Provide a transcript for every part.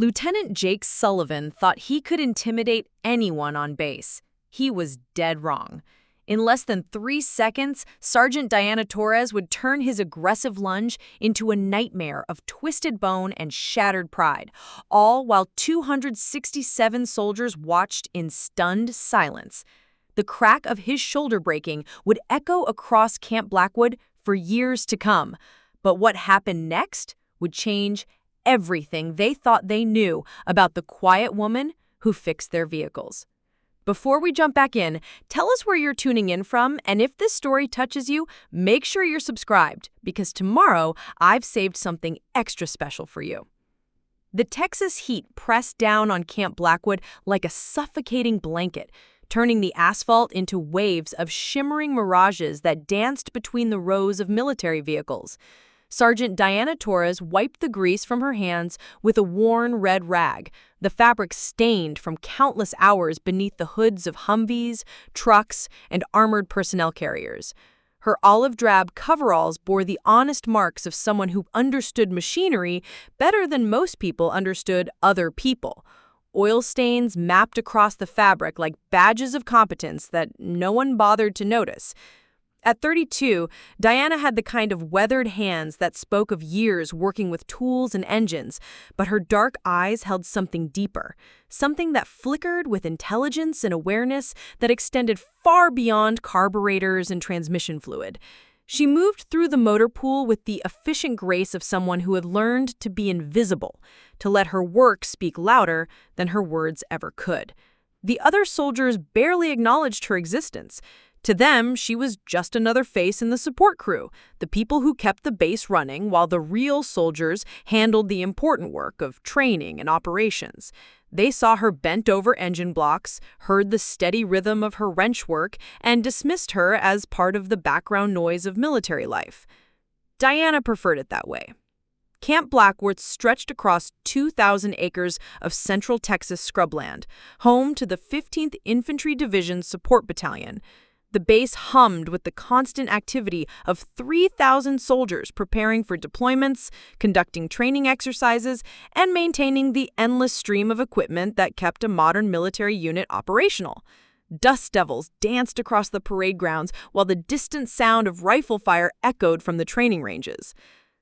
Lieutenant Jake Sullivan thought he could intimidate anyone on base. He was dead wrong. In less than 3 seconds, Sergeant Diana Torres would turn his aggressive lunge into a nightmare of twisted bone and shattered pride, all while 267 soldiers watched in stunned silence. The crack of his shoulder breaking would echo across Camp Blackwood for years to come. But what happened next would change everything they thought they knew about the quiet woman who fixed their vehicles. Before we jump back in, tell us where you're tuning in from, and if this story touches you, make sure you're subscribed, because tomorrow I've saved something extra special for you. The Texas heat pressed down on Camp Blackwood like a suffocating blanket, turning the asphalt into waves of shimmering mirages that danced between the rows of military vehicles. Sergeant Diana Torres wiped the grease from her hands with a worn red rag, the fabric stained from countless hours beneath the hoods of Humvees, trucks, and armored personnel carriers. Her olive drab coveralls bore the honest marks of someone who understood machinery better than most people understood other people. Oil stains mapped across the fabric like badges of competence that no one bothered to notice. At 32, Diana had the kind of weathered hands that spoke of years working with tools and engines, but her dark eyes held something deeper, something that flickered with intelligence and awareness that extended far beyond carburetors and transmission fluid. She moved through the motor pool with the efficient grace of someone who had learned to be invisible, to let her work speak louder than her words ever could. The other soldiers barely acknowledged her existence. To them, she was just another face in the support crew, the people who kept the base running while the real soldiers handled the important work of training and operations. They saw her bent over engine blocks, heard the steady rhythm of her wrench work, and dismissed her as part of the background noise of military life. Diana preferred it that way. Camp Blackwood stretched across 2,000 acres of central Texas scrubland, home to the 15th Infantry Division Support Battalion. The base hummed with the constant activity of 3,000 soldiers preparing for deployments, conducting training exercises, and maintaining the endless stream of equipment that kept a modern military unit operational. Dust devils danced across the parade grounds while the distant sound of rifle fire echoed from the training ranges.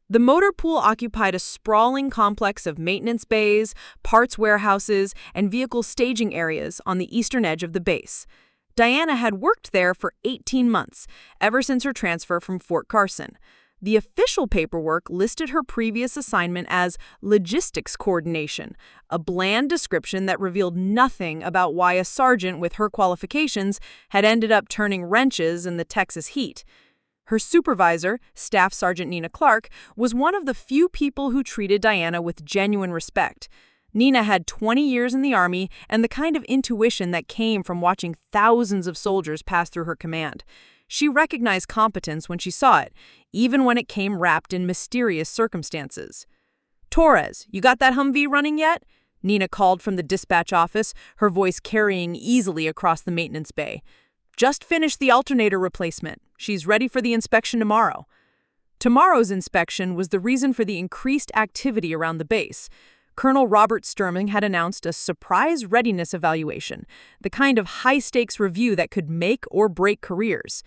The motor pool occupied a sprawling complex of maintenance bays, parts warehouses, and vehicle staging areas on the eastern edge of the base. Diana had worked there for 18 months, ever since her transfer from Fort Carson. The official paperwork listed her previous assignment as logistics coordination, a bland description that revealed nothing about why a sergeant with her qualifications had ended up turning wrenches in the Texas heat. Her supervisor, Staff Sergeant Nina Clark, was one of the few people who treated Diana with genuine respect. Nina had 20 years in the Army and the kind of intuition that came from watching thousands of soldiers pass through her command. She recognized competence when she saw it, even when it came wrapped in mysterious circumstances. "Torres, you got that Humvee running yet?" Nina called from the dispatch office, her voice carrying easily across the maintenance bay. "Just finished the alternator replacement. She's ready for the inspection tomorrow." Tomorrow's inspection was the reason for the increased activity around the base. Colonel Robert Sturming had announced a surprise readiness evaluation, the kind of high-stakes review that could make or break careers.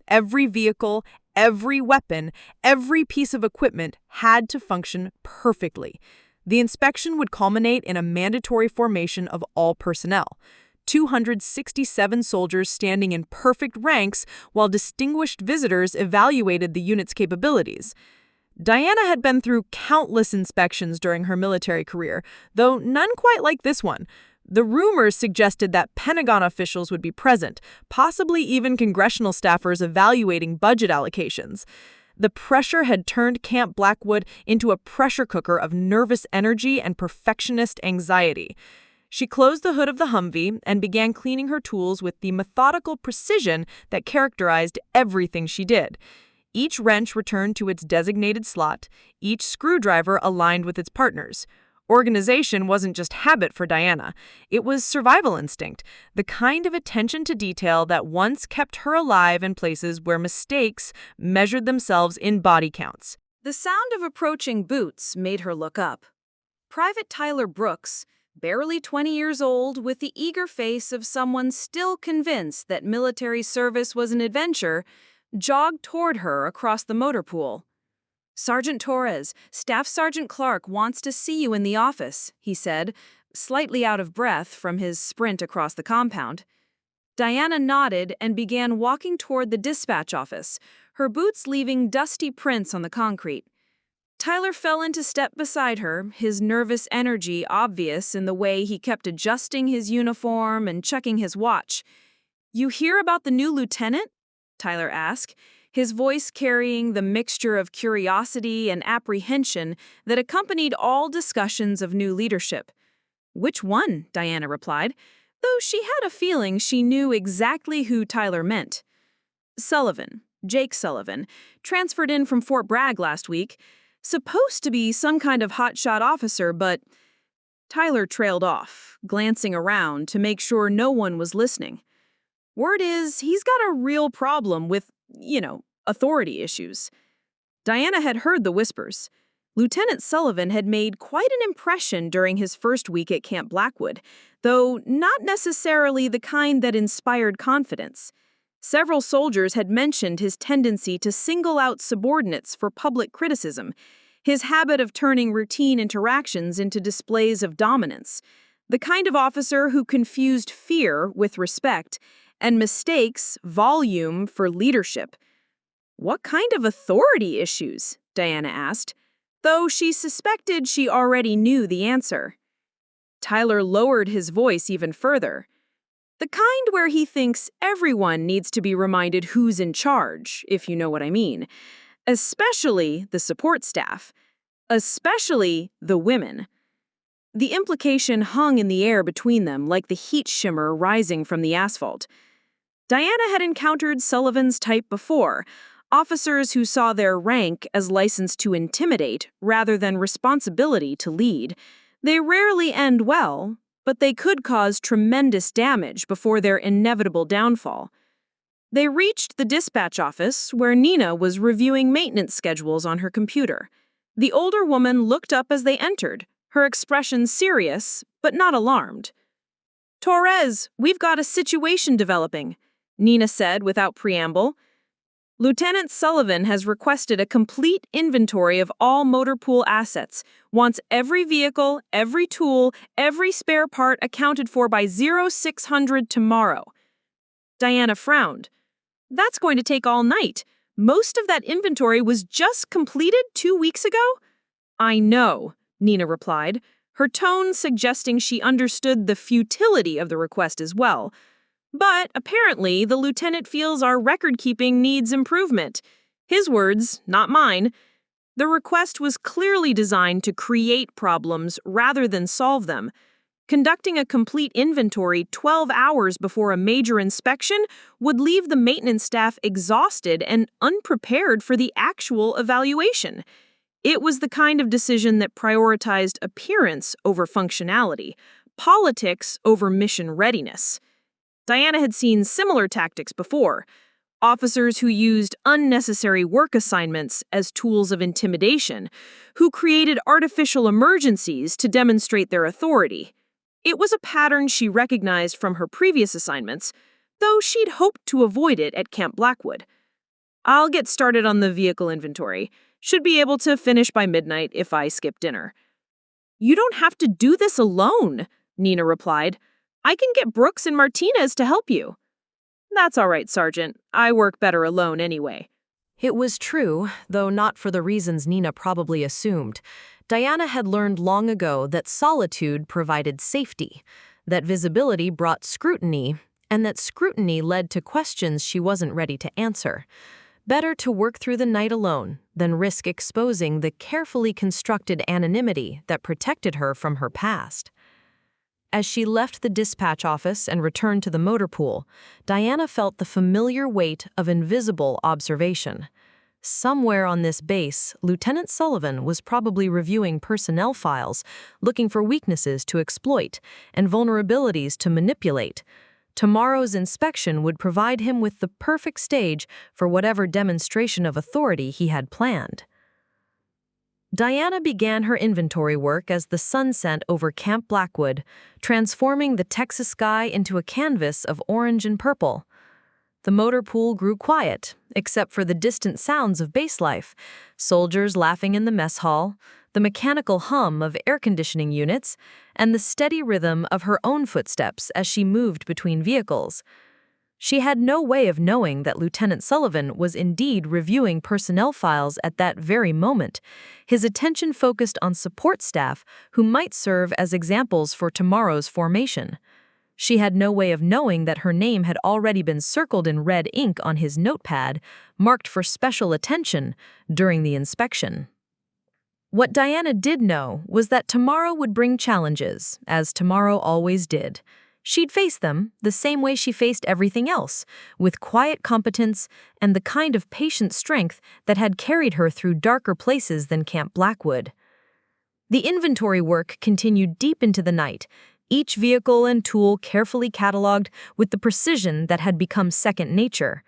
Every vehicle, every weapon, every piece of equipment had to function perfectly. The inspection would culminate in a mandatory formation of all personnel. 267 soldiers standing in perfect ranks while distinguished visitors evaluated the unit's capabilities. Diana had been through countless inspections during her military career, though none quite like this one. The rumors suggested that Pentagon officials would be present, possibly even congressional staffers evaluating budget allocations. The pressure had turned Camp Blackwood into a pressure cooker of nervous energy and perfectionist anxiety. She closed the hood of the Humvee and began cleaning her tools with the methodical precision that characterized everything she did. Each wrench returned to its designated slot, each screwdriver aligned with its partners. Organization wasn't just habit for Diana. It was survival instinct, the kind of attention to detail that once kept her alive in places where mistakes measured themselves in body counts. The sound of approaching boots made her look up. Private Tyler Brooks, barely 20 years old with the eager face of someone still convinced that military service was an adventure, jogged toward her across the motor pool. "Sergeant Torres, Staff Sergeant Clark wants to see you in the office," he said, slightly out of breath from his sprint across the compound. Diana nodded and began walking toward the dispatch office, her boots leaving dusty prints on the concrete. Tyler fell into step beside her, his nervous energy obvious in the way he kept adjusting his uniform and checking his watch. "You hear about the new lieutenant?" Tyler asked, his voice carrying the mixture of curiosity and apprehension that accompanied all discussions of new leadership. "Which one?" Diana replied, though she had a feeling she knew exactly who Tyler meant. "Sullivan, Jake Sullivan, transferred in from Fort Bragg last week. Supposed to be some kind of hotshot officer, but—" Tyler trailed off, glancing around to make sure no one was listening. "Word is, he's got a real problem with, authority issues." Diana had heard the whispers. Lieutenant Sullivan had made quite an impression during his first week at Camp Blackwood, though not necessarily the kind that inspired confidence. Several soldiers had mentioned his tendency to single out subordinates for public criticism, his habit of turning routine interactions into displays of dominance, the kind of officer who confused fear with respect and mistakes volume for leadership. "What kind of authority issues?" Diana asked, though she suspected she already knew the answer. Tyler lowered his voice even further. "The kind where he thinks everyone needs to be reminded who's in charge, if you know what I mean. Especially the support staff. Especially the women." The implication hung in the air between them like the heat shimmer rising from the asphalt. Diana had encountered Sullivan's type before, officers who saw their rank as license to intimidate rather than responsibility to lead. They rarely end well, but they could cause tremendous damage before their inevitable downfall. They reached the dispatch office, where Nina was reviewing maintenance schedules on her computer. The older woman looked up as they entered, her expression serious, but not alarmed. "Torres, we've got a situation developing," Nina said without preamble. "Lieutenant Sullivan has requested a complete inventory of all motor pool assets, wants every vehicle, every tool, every spare part accounted for by 0600 tomorrow." Diana frowned. "That's going to take all night. Most of that inventory was just completed 2 weeks ago." "I know," Nina replied, her tone suggesting she understood the futility of the request as well. "But apparently the lieutenant feels our record-keeping needs improvement." His words, not mine. The request was clearly designed to create problems rather than solve them. Conducting a complete inventory 12 hours before a major inspection would leave the maintenance staff exhausted and unprepared for the actual evaluation. It was the kind of decision that prioritized appearance over functionality, politics over mission readiness. Diana had seen similar tactics before. Officers who used unnecessary work assignments as tools of intimidation, who created artificial emergencies to demonstrate their authority. It was a pattern she recognized from her previous assignments, though she'd hoped to avoid it at Camp Blackwood. "I'll get started on the vehicle inventory. Should be able to finish by midnight if I skip dinner." "You don't have to do this alone," Nina replied. "I can get Brooks and Martinez to help you." "That's all right, Sergeant. I work better alone anyway." It was true, though not for the reasons Nina probably assumed. Diana had learned long ago that solitude provided safety, that visibility brought scrutiny, and that scrutiny led to questions she wasn't ready to answer. Better to work through the night alone than risk exposing the carefully constructed anonymity that protected her from her past. As she left the dispatch office and returned to the motor pool, Diana felt the familiar weight of invisible observation. Somewhere on this base, Lieutenant Sullivan was probably reviewing personnel files, looking for weaknesses to exploit and vulnerabilities to manipulate. Tomorrow's inspection would provide him with the perfect stage for whatever demonstration of authority he had planned. Diana began her inventory work as the sun set over Camp Blackwood, transforming the Texas sky into a canvas of orange and purple. The motor pool grew quiet, except for the distant sounds of base life, soldiers laughing in the mess hall, the mechanical hum of air conditioning units, and the steady rhythm of her own footsteps as she moved between vehicles. She had no way of knowing that Lieutenant Sullivan was indeed reviewing personnel files at that very moment, his attention focused on support staff who might serve as examples for tomorrow's formation. She had no way of knowing that her name had already been circled in red ink on his notepad, marked for special attention during the inspection. What Diana did know was that tomorrow would bring challenges, as tomorrow always did. She'd face them the same way she faced everything else, with quiet competence and the kind of patient strength that had carried her through darker places than Camp Blackwood. The inventory work continued deep into the night, each vehicle and tool carefully cataloged with the precision that had become second nature.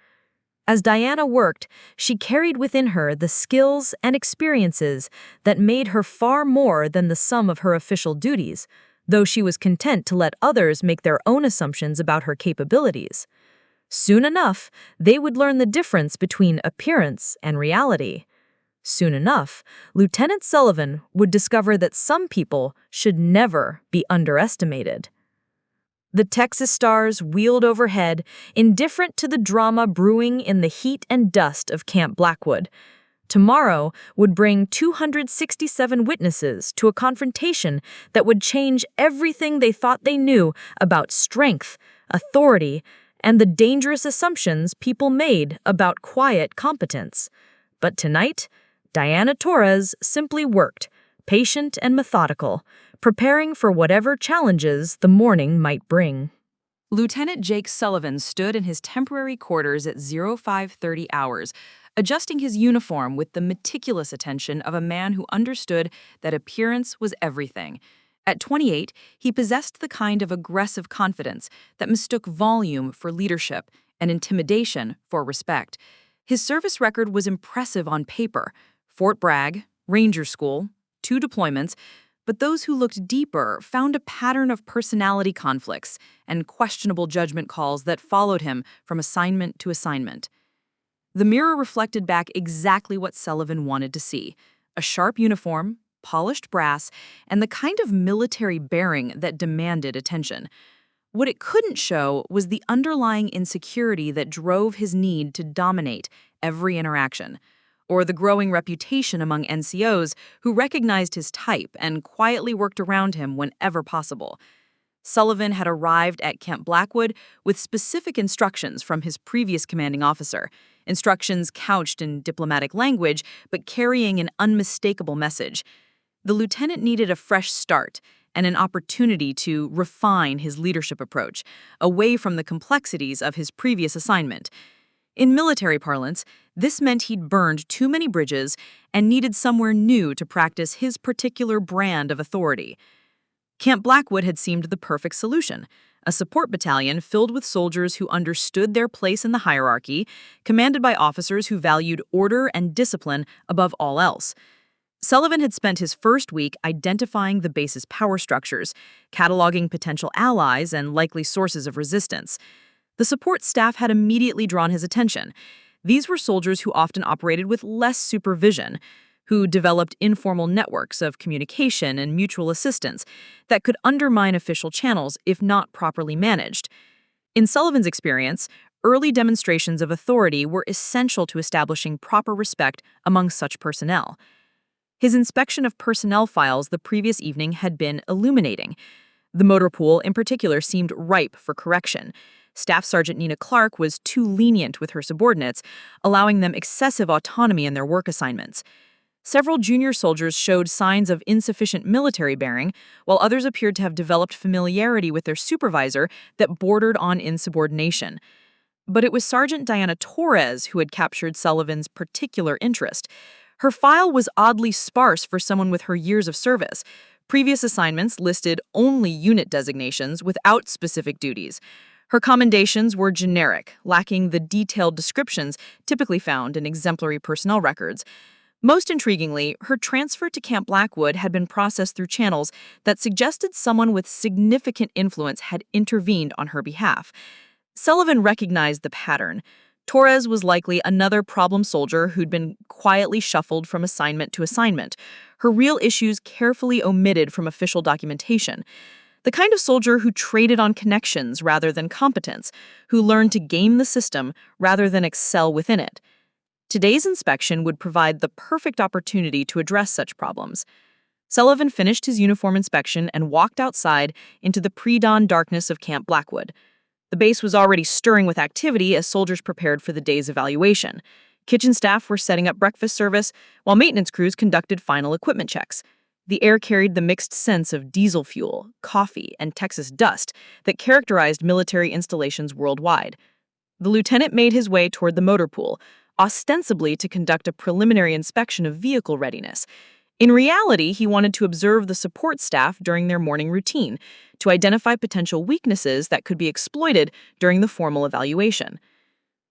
As Diana worked, she carried within her the skills and experiences that made her far more than the sum of her official duties, though she was content to let others make their own assumptions about her capabilities. Soon enough, they would learn the difference between appearance and reality. Soon enough, Lieutenant Sullivan would discover that some people should never be underestimated. The Texas stars wheeled overhead, indifferent to the drama brewing in the heat and dust of Camp Blackwood. Tomorrow would bring 267 witnesses to a confrontation that would change everything they thought they knew about strength, authority, and the dangerous assumptions people made about quiet competence. But tonight, Diana Torres simply worked, patient and methodical, preparing for whatever challenges the morning might bring. Lieutenant Jake Sullivan stood in his temporary quarters at 0530 hours, adjusting his uniform with the meticulous attention of a man who understood that appearance was everything. At 28, he possessed the kind of aggressive confidence that mistook volume for leadership and intimidation for respect. His service record was impressive on paper: Fort Bragg, Ranger School, 2 deployments, but those who looked deeper found a pattern of personality conflicts and questionable judgment calls that followed him from assignment to assignment. The mirror reflected back exactly what Sullivan wanted to see: a sharp uniform, polished brass, and the kind of military bearing that demanded attention. What it couldn't show was the underlying insecurity that drove his need to dominate every interaction, or the growing reputation among NCOs who recognized his type and quietly worked around him whenever possible. Sullivan had arrived at Camp Blackwood with specific instructions from his previous commanding officer, instructions couched in diplomatic language but carrying an unmistakable message. The lieutenant needed a fresh start and an opportunity to refine his leadership approach, away from the complexities of his previous assignment. In military parlance, this meant he'd burned too many bridges and needed somewhere new to practice his particular brand of authority. Camp Blackwood had seemed the perfect solution: a support battalion filled with soldiers who understood their place in the hierarchy, commanded by officers who valued order and discipline above all else. Sullivan had spent his first week identifying the base's power structures, cataloging potential allies and likely sources of resistance. The support staff had immediately drawn his attention. These were soldiers who often operated with less supervision, who developed informal networks of communication and mutual assistance that could undermine official channels if not properly managed. In Sullivan's experience, early demonstrations of authority were essential to establishing proper respect among such personnel. His inspection of personnel files the previous evening had been illuminating. The motor pool, in particular, seemed ripe for correction. Staff Sergeant Nina Clark was too lenient with her subordinates, allowing them excessive autonomy in their work assignments. Several junior soldiers showed signs of insufficient military bearing, while others appeared to have developed familiarity with their supervisor that bordered on insubordination. But it was Sergeant Diana Torres who had captured Sullivan's particular interest. Her file was oddly sparse for someone with her years of service. Previous assignments listed only unit designations without specific duties. Her commendations were generic, lacking the detailed descriptions typically found in exemplary personnel records. Most intriguingly, her transfer to Camp Blackwood had been processed through channels that suggested someone with significant influence had intervened on her behalf. Sullivan recognized the pattern. Torres was likely another problem soldier who'd been quietly shuffled from assignment to assignment, her real issues carefully omitted from official documentation. The kind of soldier who traded on connections rather than competence, who learned to game the system rather than excel within it. Today's inspection would provide the perfect opportunity to address such problems. Sullivan finished his uniform inspection and walked outside into the pre-dawn darkness of Camp Blackwood. The base was already stirring with activity as soldiers prepared for the day's evaluation. Kitchen staff were setting up breakfast service, while maintenance crews conducted final equipment checks. The air carried the mixed scents of diesel fuel, coffee, and Texas dust that characterized military installations worldwide. The lieutenant made his way toward the motor pool, ostensibly to conduct a preliminary inspection of vehicle readiness. In reality, he wanted to observe the support staff during their morning routine, to identify potential weaknesses that could be exploited during the formal evaluation.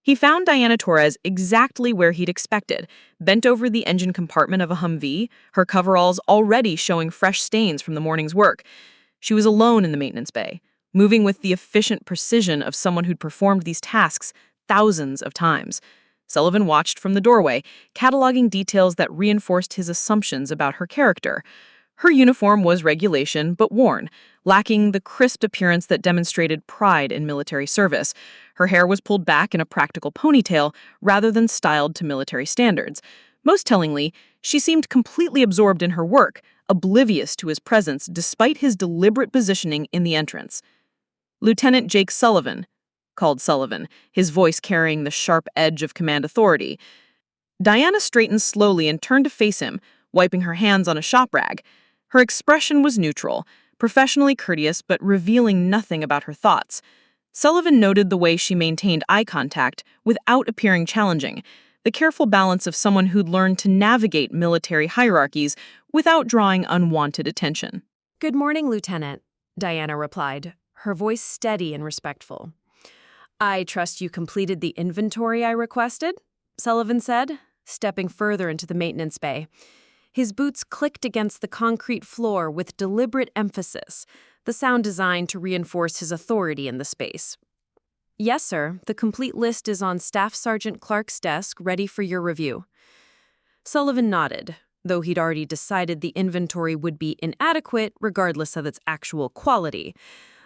He found Diana Torres exactly where he'd expected, bent over the engine compartment of a Humvee, her coveralls already showing fresh stains from the morning's work. She was alone in the maintenance bay, moving with the efficient precision of someone who'd performed these tasks thousands of times. Sullivan watched from the doorway, cataloging details that reinforced his assumptions about her character. Her uniform was regulation but worn, lacking the crisp appearance that demonstrated pride in military service. Her hair was pulled back in a practical ponytail rather than styled to military standards. Most tellingly, she seemed completely absorbed in her work, oblivious to his presence despite his deliberate positioning in the entrance. "Lieutenant Jake Sullivan," called Sullivan, his voice carrying the sharp edge of command authority. Diana straightened slowly and turned to face him, wiping her hands on a shop rag. Her expression was neutral, professionally courteous but revealing nothing about her thoughts. Sullivan noted the way she maintained eye contact without appearing challenging, the careful balance of someone who'd learned to navigate military hierarchies without drawing unwanted attention. "Good morning, Lieutenant," Diana replied, her voice steady and respectful. "I trust you completed the inventory I requested," Sullivan said, stepping further into the maintenance bay. His boots clicked against the concrete floor with deliberate emphasis, the sound designed to reinforce his authority in the space. "Yes, sir. The complete list is on Staff Sergeant Clark's desk, ready for your review." Sullivan nodded, though he'd already decided the inventory would be inadequate regardless of its actual quality.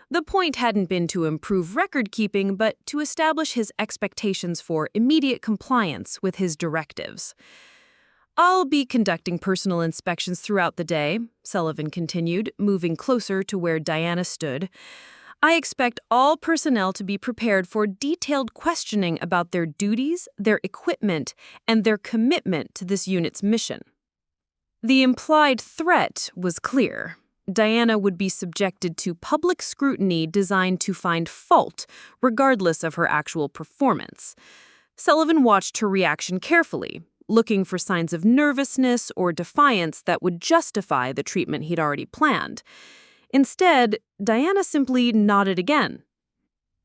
The point hadn't been to improve record-keeping, but to establish his expectations for immediate compliance with his directives. "I'll be conducting personal inspections throughout the day," Sullivan continued, moving closer to where Diana stood. "I expect all personnel to be prepared for detailed questioning about their duties, their equipment, and their commitment to this unit's mission." The implied threat was clear. Diana would be subjected to public scrutiny designed to find fault, regardless of her actual performance. Sullivan watched her reaction carefully, looking for signs of nervousness or defiance that would justify the treatment he'd already planned. Instead, Diana simply nodded again.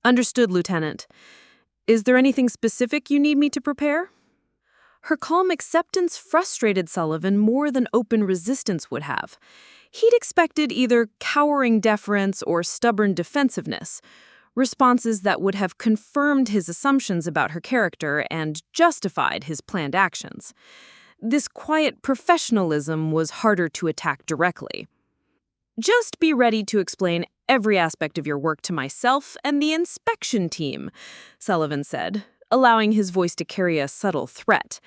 "Understood, Lieutenant. Is there anything specific you need me to prepare?" Her calm acceptance frustrated Sullivan more than open resistance would have. He'd expected either cowering deference or stubborn defensiveness, responses that would have confirmed his assumptions about her character and justified his planned actions. This quiet professionalism was harder to attack directly. "Just be ready to explain every aspect of your work to myself and the inspection team," Sullivan said, allowing his voice to carry a subtle threat.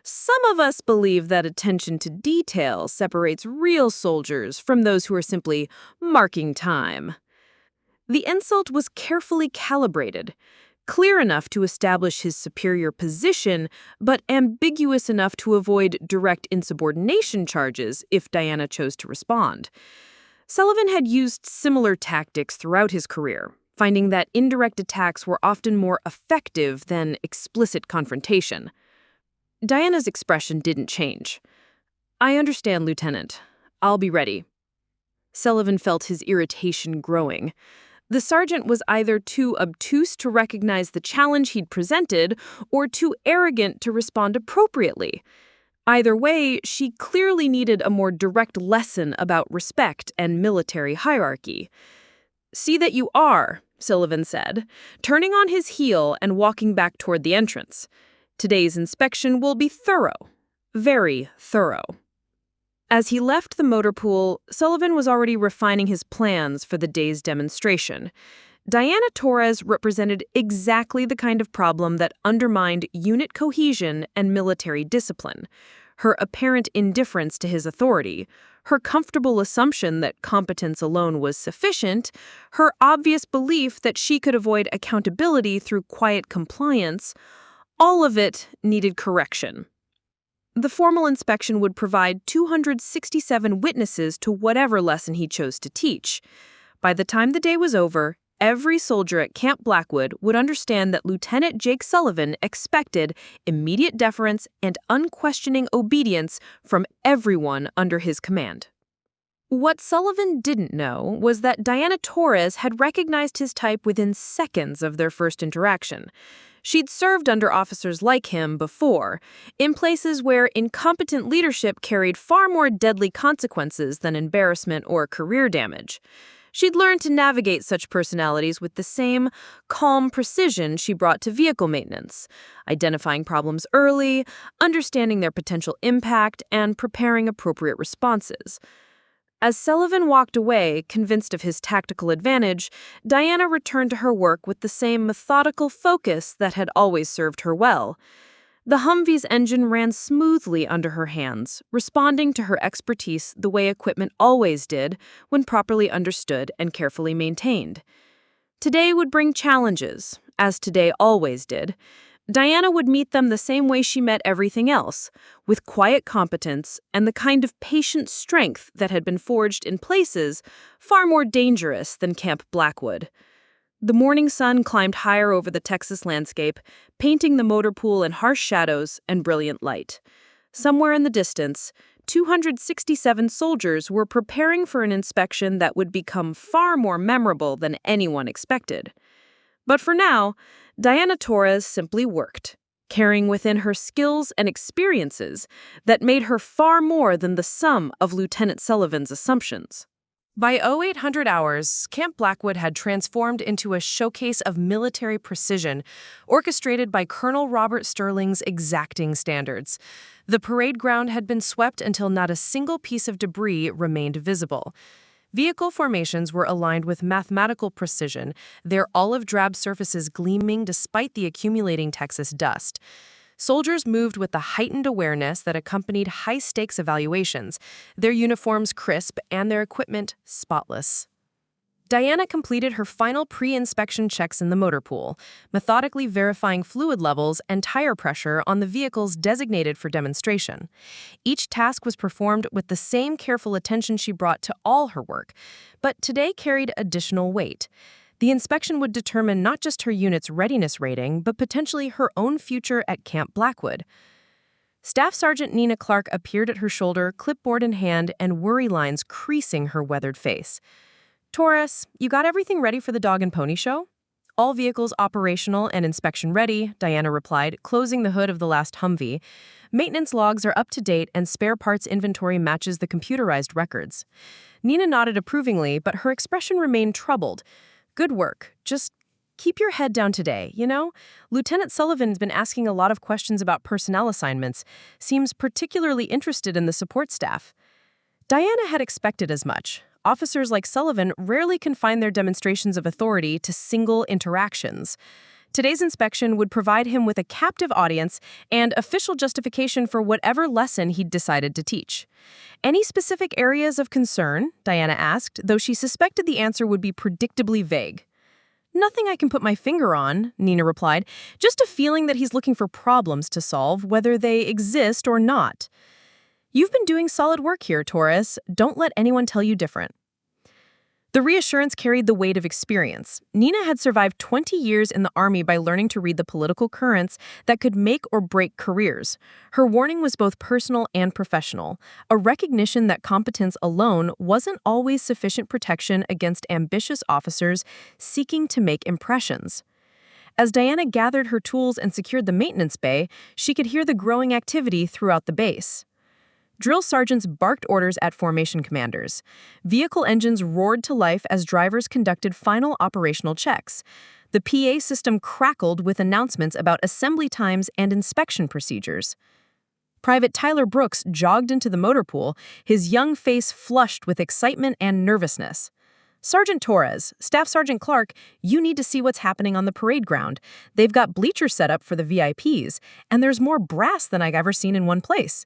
"Some of us believe that attention to detail separates real soldiers from those who are simply marking time." The insult was carefully calibrated, clear enough to establish his superior position, but ambiguous enough to avoid direct insubordination charges if Diana chose to respond. Sullivan had used similar tactics throughout his career, finding that indirect attacks were often more effective than explicit confrontation. Diana's expression didn't change. "I understand, Lieutenant. I'll be ready." Sullivan felt his irritation growing. The sergeant was either too obtuse to recognize the challenge he'd presented or too arrogant to respond appropriately. Either way, she clearly needed a more direct lesson about respect and military hierarchy. "See that you are," Sullivan said, turning on his heel and walking back toward the entrance. "Today's inspection will be thorough. Very thorough." As he left the motor pool, Sullivan was already refining his plans for the day's demonstration. Diana Torres represented exactly the kind of problem that undermined unit cohesion and military discipline. Her apparent indifference to his authority, her comfortable assumption that competence alone was sufficient, her obvious belief that she could avoid accountability through quiet compliance, all of it needed correction. The formal inspection would provide 267 witnesses to whatever lesson he chose to teach. By the time the day was over, every soldier at Camp Blackwood would understand that Lieutenant Jake Sullivan expected immediate deference and unquestioning obedience from everyone under his command. What Sullivan didn't know was that Diana Torres had recognized his type within seconds of their first interaction. She'd served under officers like him before, in places where incompetent leadership carried far more deadly consequences than embarrassment or career damage. She'd learned to navigate such personalities with the same calm precision she brought to vehicle maintenance, identifying problems early, understanding their potential impact, and preparing appropriate responses. As Sullivan walked away, convinced of his tactical advantage, Diana returned to her work with the same methodical focus that had always served her well. The Humvee's engine ran smoothly under her hands, responding to her expertise the way equipment always did when properly understood and carefully maintained. Today would bring challenges, as today always did. Diana would meet them the same way she met everything else, with quiet competence and the kind of patient strength that had been forged in places far more dangerous than Camp Blackwood. The morning sun climbed higher over the Texas landscape, painting the motor pool in harsh shadows and brilliant light. Somewhere in the distance, 267 soldiers were preparing for an inspection that would become far more memorable than anyone expected. But for now, Diana Torres simply worked, carrying within her skills and experiences that made her far more than the sum of Lieutenant Sullivan's assumptions. By 0800 hours, Camp Blackwood had transformed into a showcase of military precision, orchestrated by Colonel Robert Sterling's exacting standards. The parade ground had been swept until not a single piece of debris remained visible. Vehicle formations were aligned with mathematical precision, their olive-drab surfaces gleaming despite the accumulating Texas dust. Soldiers moved with the heightened awareness that accompanied high-stakes evaluations, their uniforms crisp and their equipment spotless. Diana completed her final pre-inspection checks in the motor pool, methodically verifying fluid levels and tire pressure on the vehicles designated for demonstration. Each task was performed with the same careful attention she brought to all her work, but today carried additional weight. The inspection would determine not just her unit's readiness rating, but potentially her own future at Camp Blackwood. Staff Sergeant Nina Clark appeared at her shoulder, clipboard in hand, and worry lines creasing her weathered face. "Torres, you got everything ready for the dog and pony show?" "All vehicles operational and inspection ready," Diana replied, closing the hood of the last Humvee. "Maintenance logs are up to date and spare parts inventory matches the computerized records." Nina nodded approvingly, but her expression remained troubled. "Good work. Just keep your head down today, you know? Lieutenant Sullivan's been asking a lot of questions about personnel assignments. Seems particularly interested in the support staff." Diana had expected as much. Officers like Sullivan rarely confine their demonstrations of authority to single interactions. Today's inspection would provide him with a captive audience and official justification for whatever lesson he'd decided to teach. "Any specific areas of concern?" Diana asked, though she suspected the answer would be predictably vague. "Nothing I can put my finger on," Nina replied. "Just a feeling that he's looking for problems to solve, whether they exist or not." "You've been doing solid work here, Torres. Don't let anyone tell you different." The reassurance carried the weight of experience. Nina had survived 20 years in the Army by learning to read the political currents that could make or break careers. Her warning was both personal and professional, a recognition that competence alone wasn't always sufficient protection against ambitious officers seeking to make impressions. As Diana gathered her tools and secured the maintenance bay, she could hear the growing activity throughout the base. Drill sergeants barked orders at formation commanders. Vehicle engines roared to life as drivers conducted final operational checks. The PA system crackled with announcements about assembly times and inspection procedures. Private Tyler Brooks jogged into the motor pool, his young face flushed with excitement and nervousness. "Sergeant Torres, Staff Sergeant Clark, you need to see what's happening on the parade ground. They've got bleachers set up for the VIPs, and there's more brass than I've ever seen in one place."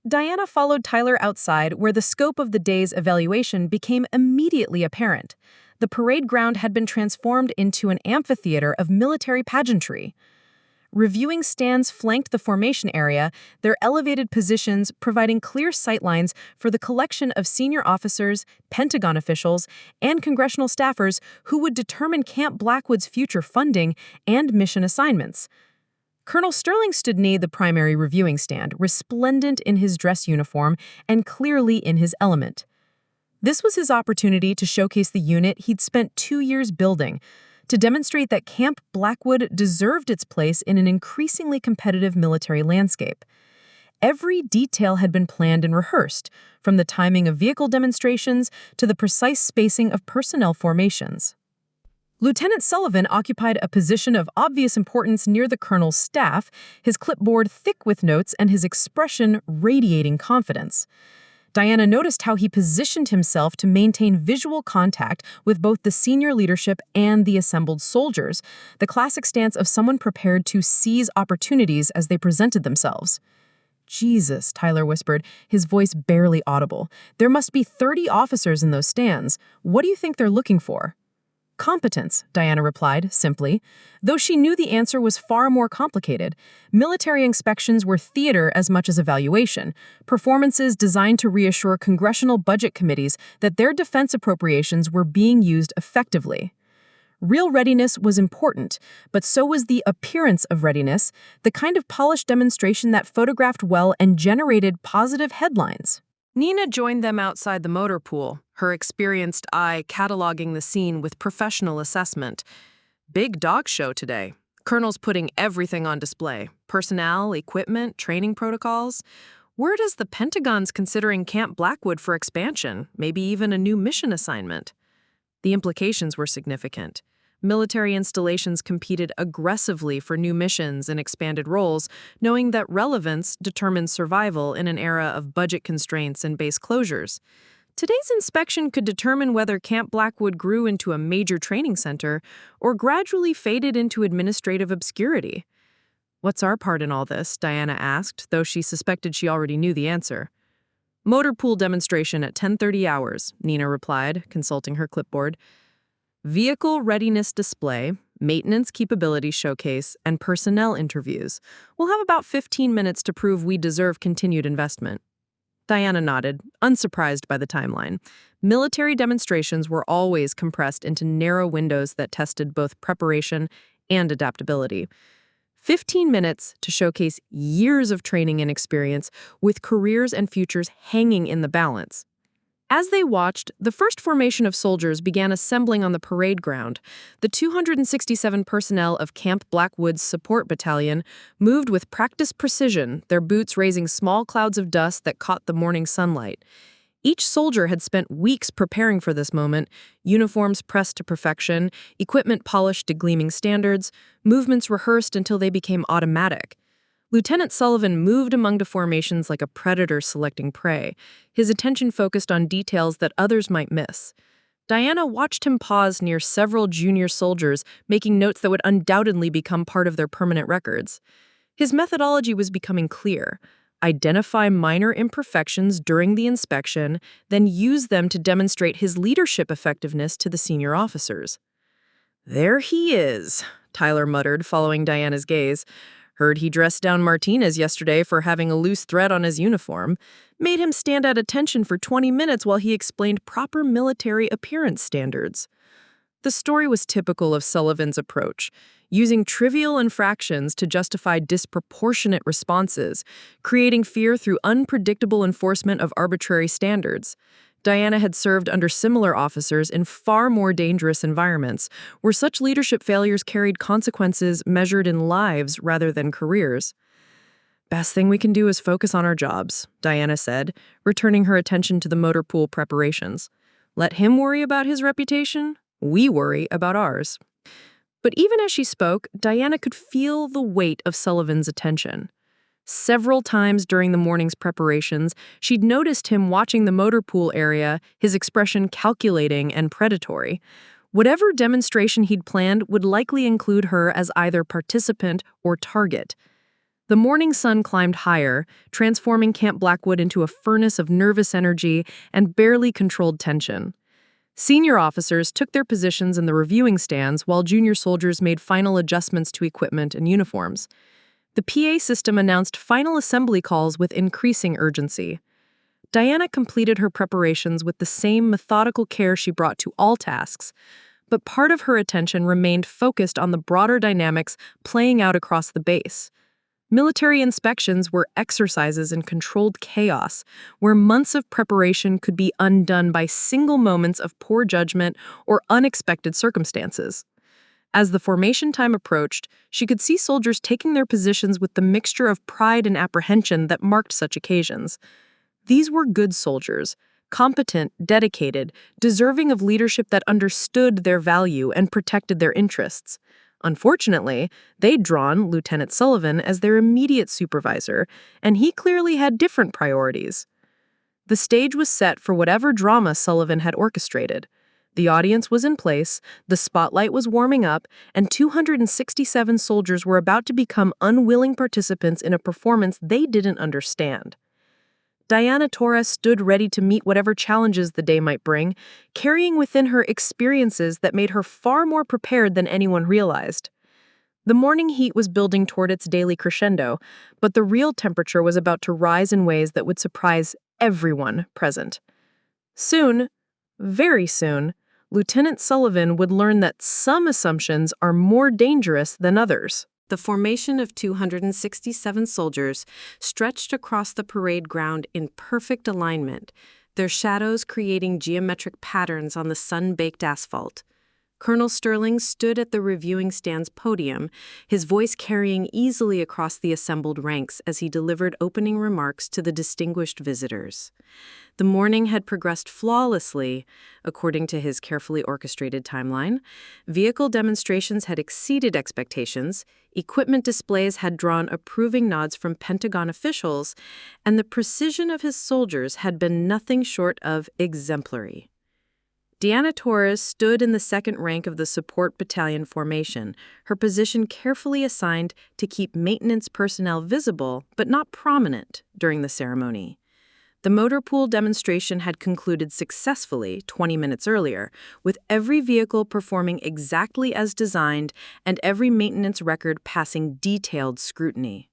Diana followed Tyler outside, where the scope of the day's evaluation became immediately apparent. The parade ground had been transformed into an amphitheater of military pageantry. Reviewing stands flanked the formation area, their elevated positions providing clear sightlines for the collection of senior officers, Pentagon officials, and congressional staffers who would determine Camp Blackwood's future funding and mission assignments. Colonel Sterling stood near the primary reviewing stand, resplendent in his dress uniform and clearly in his element. This was his opportunity to showcase the unit he'd spent 2 years building, to demonstrate that Camp Blackwood deserved its place in an increasingly competitive military landscape. Every detail had been planned and rehearsed, from the timing of vehicle demonstrations to the precise spacing of personnel formations. Lieutenant Sullivan occupied a position of obvious importance near the colonel's staff, his clipboard thick with notes and his expression radiating confidence. Diana noticed how he positioned himself to maintain visual contact with both the senior leadership and the assembled soldiers, the classic stance of someone prepared to seize opportunities as they presented themselves. "Jesus," Tyler whispered, his voice barely audible. "There must be 30 officers in those stands. What do you think they're looking for?" "Competence," Diana replied, simply, though she knew the answer was far more complicated. Military inspections were theater as much as evaluation, performances designed to reassure congressional budget committees that their defense appropriations were being used effectively. Real readiness was important, but so was the appearance of readiness, the kind of polished demonstration that photographed well and generated positive headlines. Nina joined them outside the motor pool, her experienced eye cataloging the scene with professional assessment. "Big dog show today. Colonel's putting everything on display. Personnel, equipment, training protocols. Word is the Pentagon's considering Camp Blackwood for expansion, maybe even a new mission assignment." The implications were significant. Military installations competed aggressively for new missions and expanded roles, knowing that relevance determines survival in an era of budget constraints and base closures. Today's inspection could determine whether Camp Blackwood grew into a major training center or gradually faded into administrative obscurity. "What's our part in all this?" Diana asked, though she suspected she already knew the answer. "Motor pool demonstration at 10:30 hours, Nina replied, consulting her clipboard. "Vehicle readiness display, maintenance capability showcase, and personnel interviews. We'll have about 15 minutes to prove we deserve continued investment." Diana nodded, unsurprised by the timeline. Military demonstrations were always compressed into narrow windows that tested both preparation and adaptability. 15 minutes to showcase years of training and experience, with careers and futures hanging in the balance. As they watched, the first formation of soldiers began assembling on the parade ground. The 267 personnel of Camp Blackwood's support battalion moved with practiced precision, their boots raising small clouds of dust that caught the morning sunlight. Each soldier had spent weeks preparing for this moment, uniforms pressed to perfection, equipment polished to gleaming standards, movements rehearsed until they became automatic. Lieutenant Sullivan moved among the formations like a predator selecting prey, his attention focused on details that others might miss. Diana watched him pause near several junior soldiers, making notes that would undoubtedly become part of their permanent records. His methodology was becoming clear. Identify minor imperfections during the inspection, then use them to demonstrate his leadership effectiveness to the senior officers. "There he is," Tyler muttered, following Diana's gaze. "Heard he dressed down Martinez yesterday for having a loose thread on his uniform. Made him stand at attention for 20 minutes while he explained proper military appearance standards." The story was typical of Sullivan's approach, using trivial infractions to justify disproportionate responses, creating fear through unpredictable enforcement of arbitrary standards. Diana had served under similar officers in far more dangerous environments, where such leadership failures carried consequences measured in lives rather than careers. "Best thing we can do is focus on our jobs," Diana said, returning her attention to the motor pool preparations. "Let him worry about his reputation, we worry about ours." But even as she spoke, Diana could feel the weight of Sullivan's attention. Several times during the morning's preparations, she'd noticed him watching the motor pool area, his expression calculating and predatory. Whatever demonstration he'd planned would likely include her as either participant or target. The morning sun climbed higher, transforming Camp Blackwood into a furnace of nervous energy and barely controlled tension. Senior officers took their positions in the reviewing stands while junior soldiers made final adjustments to equipment and uniforms. The PA system announced final assembly calls with increasing urgency. Diana completed her preparations with the same methodical care she brought to all tasks, but part of her attention remained focused on the broader dynamics playing out across the base. Military inspections were exercises in controlled chaos, where months of preparation could be undone by single moments of poor judgment or unexpected circumstances. As the formation time approached, she could see soldiers taking their positions with the mixture of pride and apprehension that marked such occasions. These were good soldiers, competent, dedicated, deserving of leadership that understood their value and protected their interests. Unfortunately, they'd drawn Lieutenant Sullivan as their immediate supervisor, and he clearly had different priorities. The stage was set for whatever drama Sullivan had orchestrated. The audience was in place, the spotlight was warming up, and 267 soldiers were about to become unwilling participants in a performance they didn't understand. Diana Torres stood ready to meet whatever challenges the day might bring, carrying within her experiences that made her far more prepared than anyone realized. The morning heat was building toward its daily crescendo, but the real temperature was about to rise in ways that would surprise everyone present. Soon, very soon, Lieutenant Sullivan would learn that some assumptions are more dangerous than others. The formation of 267 soldiers stretched across the parade ground in perfect alignment, their shadows creating geometric patterns on the sun-baked asphalt. Colonel Sterling stood at the reviewing stand's podium, his voice carrying easily across the assembled ranks as he delivered opening remarks to the distinguished visitors. The morning had progressed flawlessly, according to his carefully orchestrated timeline. Vehicle demonstrations had exceeded expectations, equipment displays had drawn approving nods from Pentagon officials, and the precision of his soldiers had been nothing short of exemplary. Diana Torres stood in the second rank of the support battalion formation, her position carefully assigned to keep maintenance personnel visible but not prominent during the ceremony. The motor pool demonstration had concluded successfully 20 minutes earlier, with every vehicle performing exactly as designed and every maintenance record passing detailed scrutiny.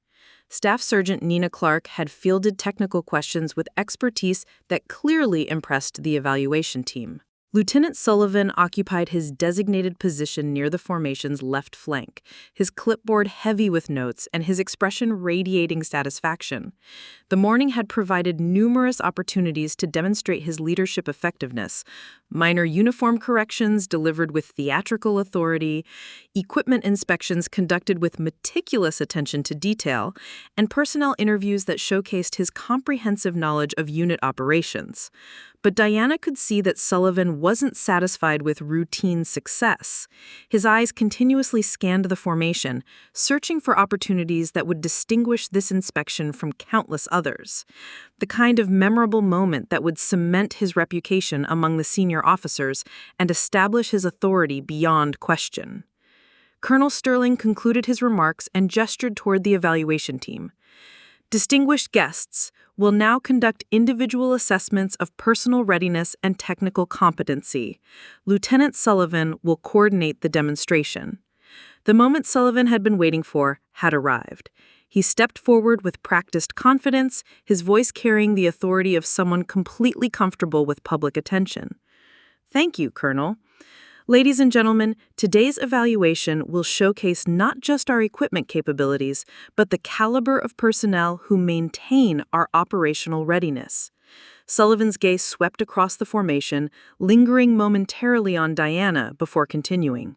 Staff Sergeant Nina Clark had fielded technical questions with expertise that clearly impressed the evaluation team. Lieutenant Sullivan occupied his designated position near the formation's left flank, his clipboard heavy with notes and his expression radiating satisfaction. The morning had provided numerous opportunities to demonstrate his leadership effectiveness: minor uniform corrections delivered with theatrical authority, equipment inspections conducted with meticulous attention to detail, and personnel interviews that showcased his comprehensive knowledge of unit operations. But Diana could see that Sullivan wasn't satisfied with routine success. His eyes continuously scanned the formation, searching for opportunities that would distinguish this inspection from countless others. The kind of memorable moment that would cement his reputation among the senior officers and establish his authority beyond question. Colonel Sterling concluded his remarks and gestured toward the evaluation team. Distinguished guests will now conduct individual assessments of personal readiness and technical competency. Lieutenant Sullivan will coordinate the demonstration. The moment Sullivan had been waiting for had arrived. He stepped forward with practiced confidence, his voice carrying the authority of someone completely comfortable with public attention. "Thank you, Colonel. Ladies and gentlemen, today's evaluation will showcase not just our equipment capabilities, but the caliber of personnel who maintain our operational readiness. Sullivan's gaze swept across the formation, lingering momentarily on Diana before continuing.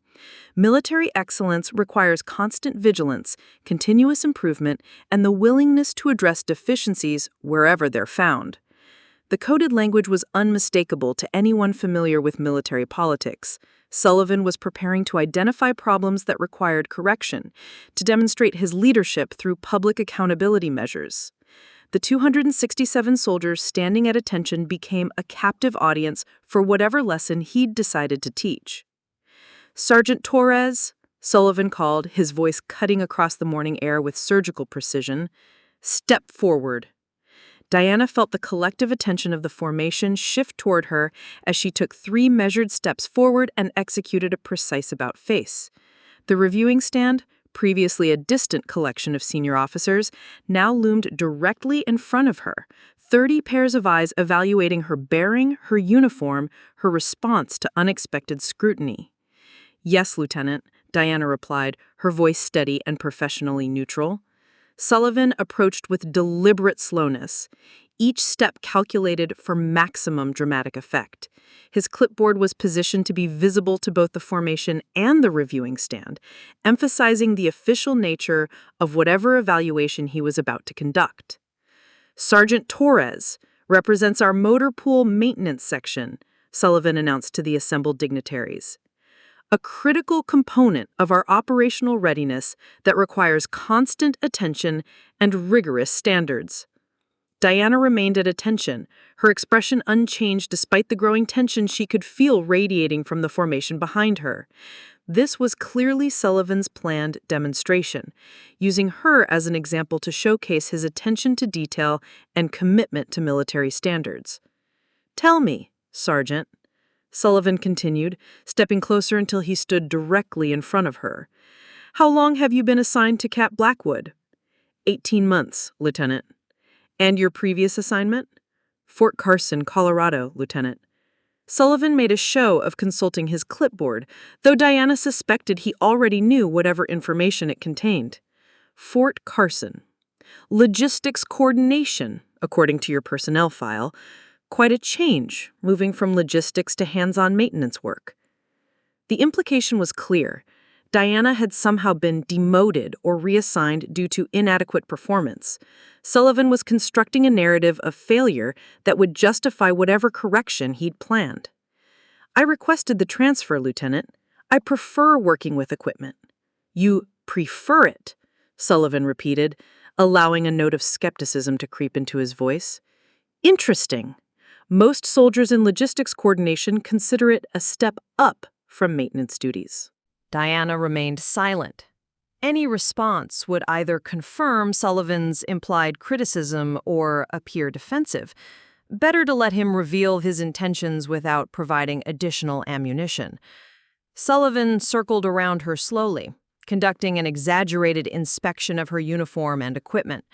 Military excellence requires constant vigilance, continuous improvement, and the willingness to address deficiencies wherever they're found. The coded language was unmistakable to anyone familiar with military politics. Sullivan was preparing to identify problems that required correction, to demonstrate his leadership through public accountability measures. The 267 soldiers standing at attention became a captive audience for whatever lesson he'd decided to teach. "Sergeant Torres," Sullivan called, his voice cutting across the morning air with surgical precision, "step forward." Diana felt the collective attention of the formation shift toward her as she took 3 measured steps forward and executed a precise about-face. The reviewing stand, previously a distant collection of senior officers, now loomed directly in front of her, 30 pairs of eyes evaluating her bearing, her uniform, her response to unexpected scrutiny. "Yes, Lieutenant," Diana replied, her voice steady and professionally neutral. Sullivan approached with deliberate slowness, each step calculated for maximum dramatic effect. His clipboard was positioned to be visible to both the formation and the reviewing stand, emphasizing the official nature of whatever evaluation he was about to conduct. "Sergeant Torres represents our motor pool maintenance section," Sullivan announced to the assembled dignitaries. "A critical component of our operational readiness that requires constant attention and rigorous standards." Diana remained at attention, her expression unchanged despite the growing tension she could feel radiating from the formation behind her. This was clearly Sullivan's planned demonstration, using her as an example to showcase his attention to detail and commitment to military standards. "Tell me, Sergeant," Sullivan continued, stepping closer until he stood directly in front of her. "How long have you been assigned to Camp Blackwood?" 18 months, Lieutenant." "And your previous assignment?" "Fort Carson, Colorado, Lieutenant." Sullivan made a show of consulting his clipboard, though Diana suspected he already knew whatever information it contained. "Fort Carson. Logistics coordination, according to your personnel file. Quite a change, moving from logistics to hands-on maintenance work." The implication was clear. Diana had somehow been demoted or reassigned due to inadequate performance. Sullivan was constructing a narrative of failure that would justify whatever correction he'd planned. "I requested the transfer, Lieutenant. I prefer working with equipment." "You prefer it?" Sullivan repeated, allowing a note of skepticism to creep into his voice. "Interesting. Most soldiers in logistics coordination consider it a step up from maintenance duties." Diana remained silent. Any response would either confirm Sullivan's implied criticism or appear defensive. Better to let him reveal his intentions without providing additional ammunition. Sullivan circled around her slowly, conducting an exaggerated inspection of her uniform and equipment.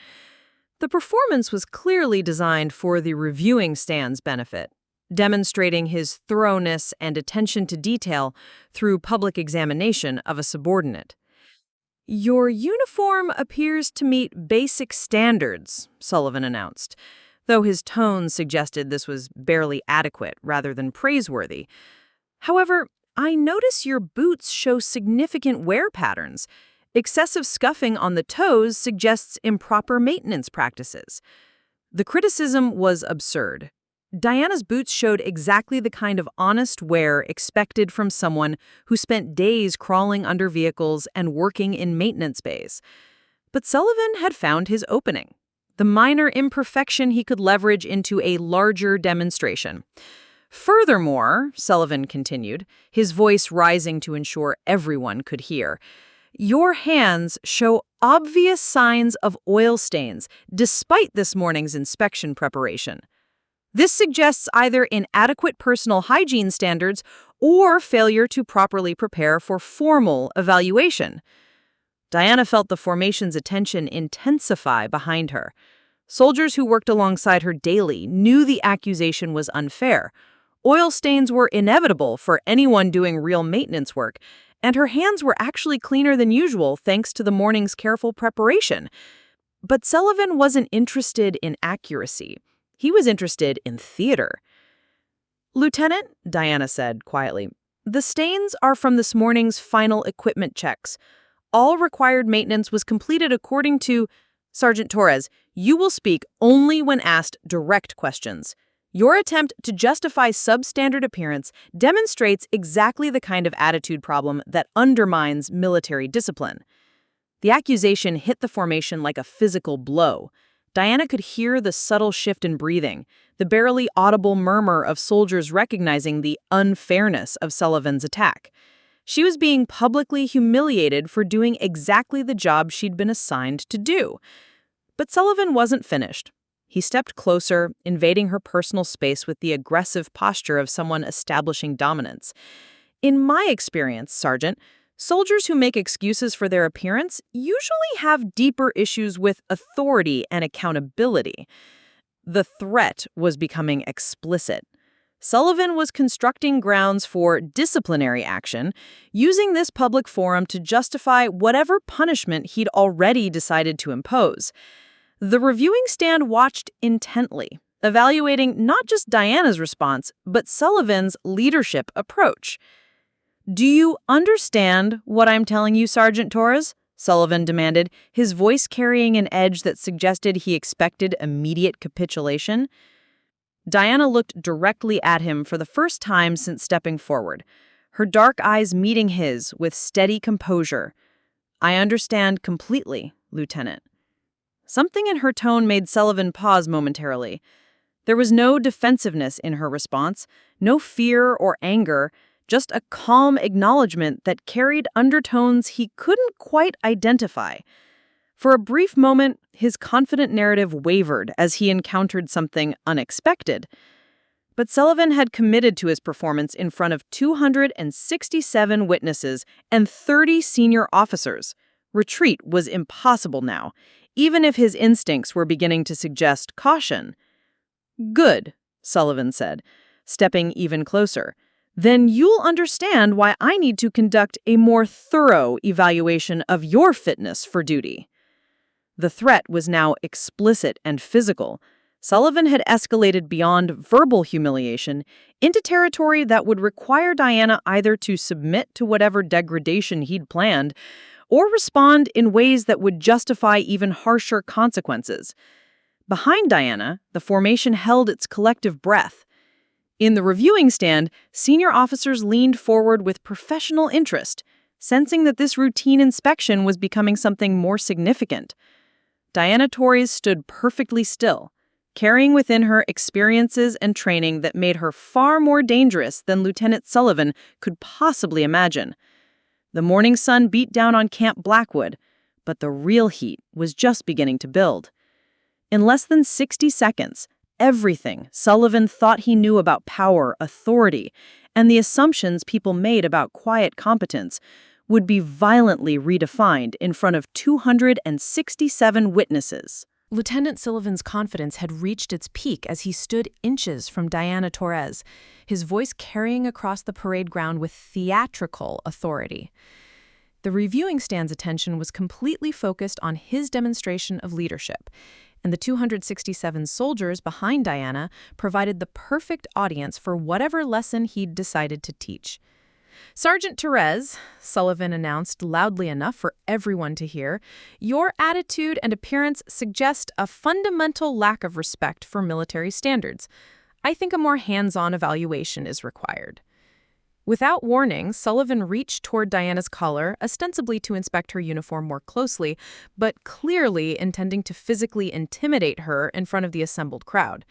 The performance was clearly designed for the reviewing stand's benefit, demonstrating his thoroughness and attention to detail through public examination of a subordinate. "Your uniform appears to meet basic standards," Sullivan announced, though his tone suggested this was barely adequate rather than praiseworthy. "However, I notice your boots show significant wear patterns. Excessive scuffing on the toes suggests improper maintenance practices." The criticism was absurd. Diana's boots showed exactly the kind of honest wear expected from someone who spent days crawling under vehicles and working in maintenance bays. But Sullivan had found his opening, the minor imperfection he could leverage into a larger demonstration. "Furthermore," Sullivan continued, his voice rising to ensure everyone could hear, "your hands show obvious signs of oil stains despite this morning's inspection preparation. This suggests either inadequate personal hygiene standards or failure to properly prepare for formal evaluation." Diana felt the formation's attention intensify behind her. Soldiers who worked alongside her daily knew the accusation was unfair. Oil stains were inevitable for anyone doing real maintenance work, and her hands were actually cleaner than usual thanks to the morning's careful preparation. But Sullivan wasn't interested in accuracy. He was interested in theater. "Lieutenant," Diana said quietly, "the stains are from this morning's final equipment checks. All required maintenance was completed according to—" "Sergeant Torres, you will speak only when asked direct questions. Your attempt to justify substandard appearance demonstrates exactly the kind of attitude problem that undermines military discipline." The accusation hit the formation like a physical blow. Diana could hear the subtle shift in breathing, the barely audible murmur of soldiers recognizing the unfairness of Sullivan's attack. She was being publicly humiliated for doing exactly the job she'd been assigned to do. But Sullivan wasn't finished. He stepped closer, invading her personal space with the aggressive posture of someone establishing dominance. "In my experience, Sergeant, soldiers who make excuses for their appearance usually have deeper issues with authority and accountability." The threat was becoming explicit. Sullivan was constructing grounds for disciplinary action, using this public forum to justify whatever punishment he'd already decided to impose. The reviewing stand watched intently, evaluating not just Diana's response, but Sullivan's leadership approach. "Do you understand what I'm telling you, Sergeant Torres?" Sullivan demanded, his voice carrying an edge that suggested he expected immediate capitulation. Diana looked directly at him for the first time since stepping forward, her dark eyes meeting his with steady composure. "I understand completely, Lieutenant." Something in her tone made Sullivan pause momentarily. There was no defensiveness in her response, no fear or anger, just a calm acknowledgement that carried undertones he couldn't quite identify. For a brief moment, his confident narrative wavered as he encountered something unexpected. But Sullivan had committed to his performance in front of 267 witnesses and 30 senior officers. Retreat was impossible now, even if his instincts were beginning to suggest caution. "Good," Sullivan said, stepping even closer. "Then you'll understand why I need to conduct a more thorough evaluation of your fitness for duty." The threat was now explicit and physical. Sullivan had escalated beyond verbal humiliation into territory that would require Diana either to submit to whatever degradation he'd planned or respond in ways that would justify even harsher consequences. Behind Diana, the formation held its collective breath. In the reviewing stand, senior officers leaned forward with professional interest, sensing that this routine inspection was becoming something more significant. Diana Torres stood perfectly still, carrying within her experiences and training that made her far more dangerous than Lieutenant Sullivan could possibly imagine. The morning sun beat down on Camp Blackwood, but the real heat was just beginning to build. In less than 60 seconds, everything Sullivan thought he knew about power, authority, and the assumptions people made about quiet competence would be violently redefined in front of 267 witnesses. Lieutenant Sullivan's confidence had reached its peak as he stood inches from Diana Torres, his voice carrying across the parade ground with theatrical authority. The reviewing stand's attention was completely focused on his demonstration of leadership, and the 267 soldiers behind Diana provided the perfect audience for whatever lesson he'd decided to teach. "Sergeant Torres," Sullivan announced loudly enough for everyone to hear, "your attitude and appearance suggest a fundamental lack of respect for military standards. I think a more hands-on evaluation is required." Without warning, Sullivan reached toward Diana's collar, ostensibly to inspect her uniform more closely, but clearly intending to physically intimidate her in front of the assembled crowd.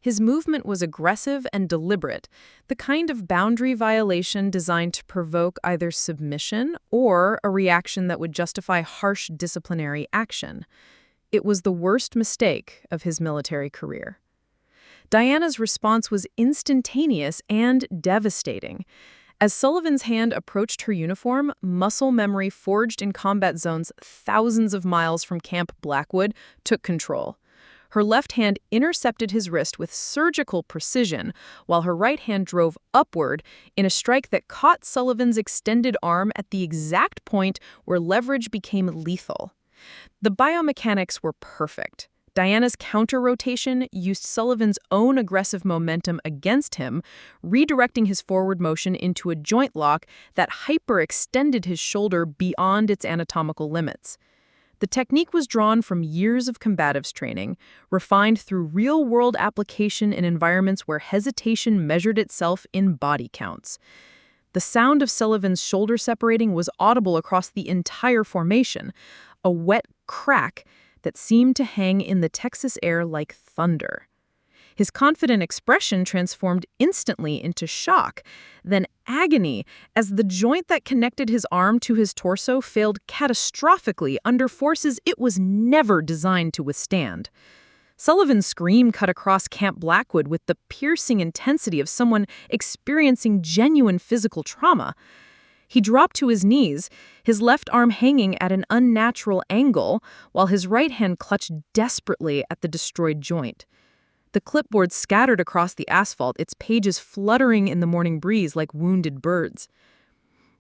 His movement was aggressive and deliberate, the kind of boundary violation designed to provoke either submission or a reaction that would justify harsh disciplinary action. It was the worst mistake of his military career. Diana's response was instantaneous and devastating. As Sullivan's hand approached her uniform, muscle memory forged in combat zones thousands of miles from Camp Blackwood took control. Her left hand intercepted his wrist with surgical precision, while her right hand drove upward in a strike that caught Sullivan's extended arm at the exact point where leverage became lethal. The biomechanics were perfect. Diana's counter-rotation used Sullivan's own aggressive momentum against him, redirecting his forward motion into a joint lock that hyperextended his shoulder beyond its anatomical limits. The technique was drawn from years of combatives training, refined through real-world application in environments where hesitation measured itself in body counts. The sound of Sullivan's shoulder separating was audible across the entire formation, a wet crack that seemed to hang in the Texas air like thunder. His confident expression transformed instantly into shock, then agony, as the joint that connected his arm to his torso failed catastrophically under forces it was never designed to withstand. Sullivan's scream cut across Camp Blackwood with the piercing intensity of someone experiencing genuine physical trauma. He dropped to his knees, his left arm hanging at an unnatural angle, while his right hand clutched desperately at the destroyed joint. The clipboard scattered across the asphalt, its pages fluttering in the morning breeze like wounded birds.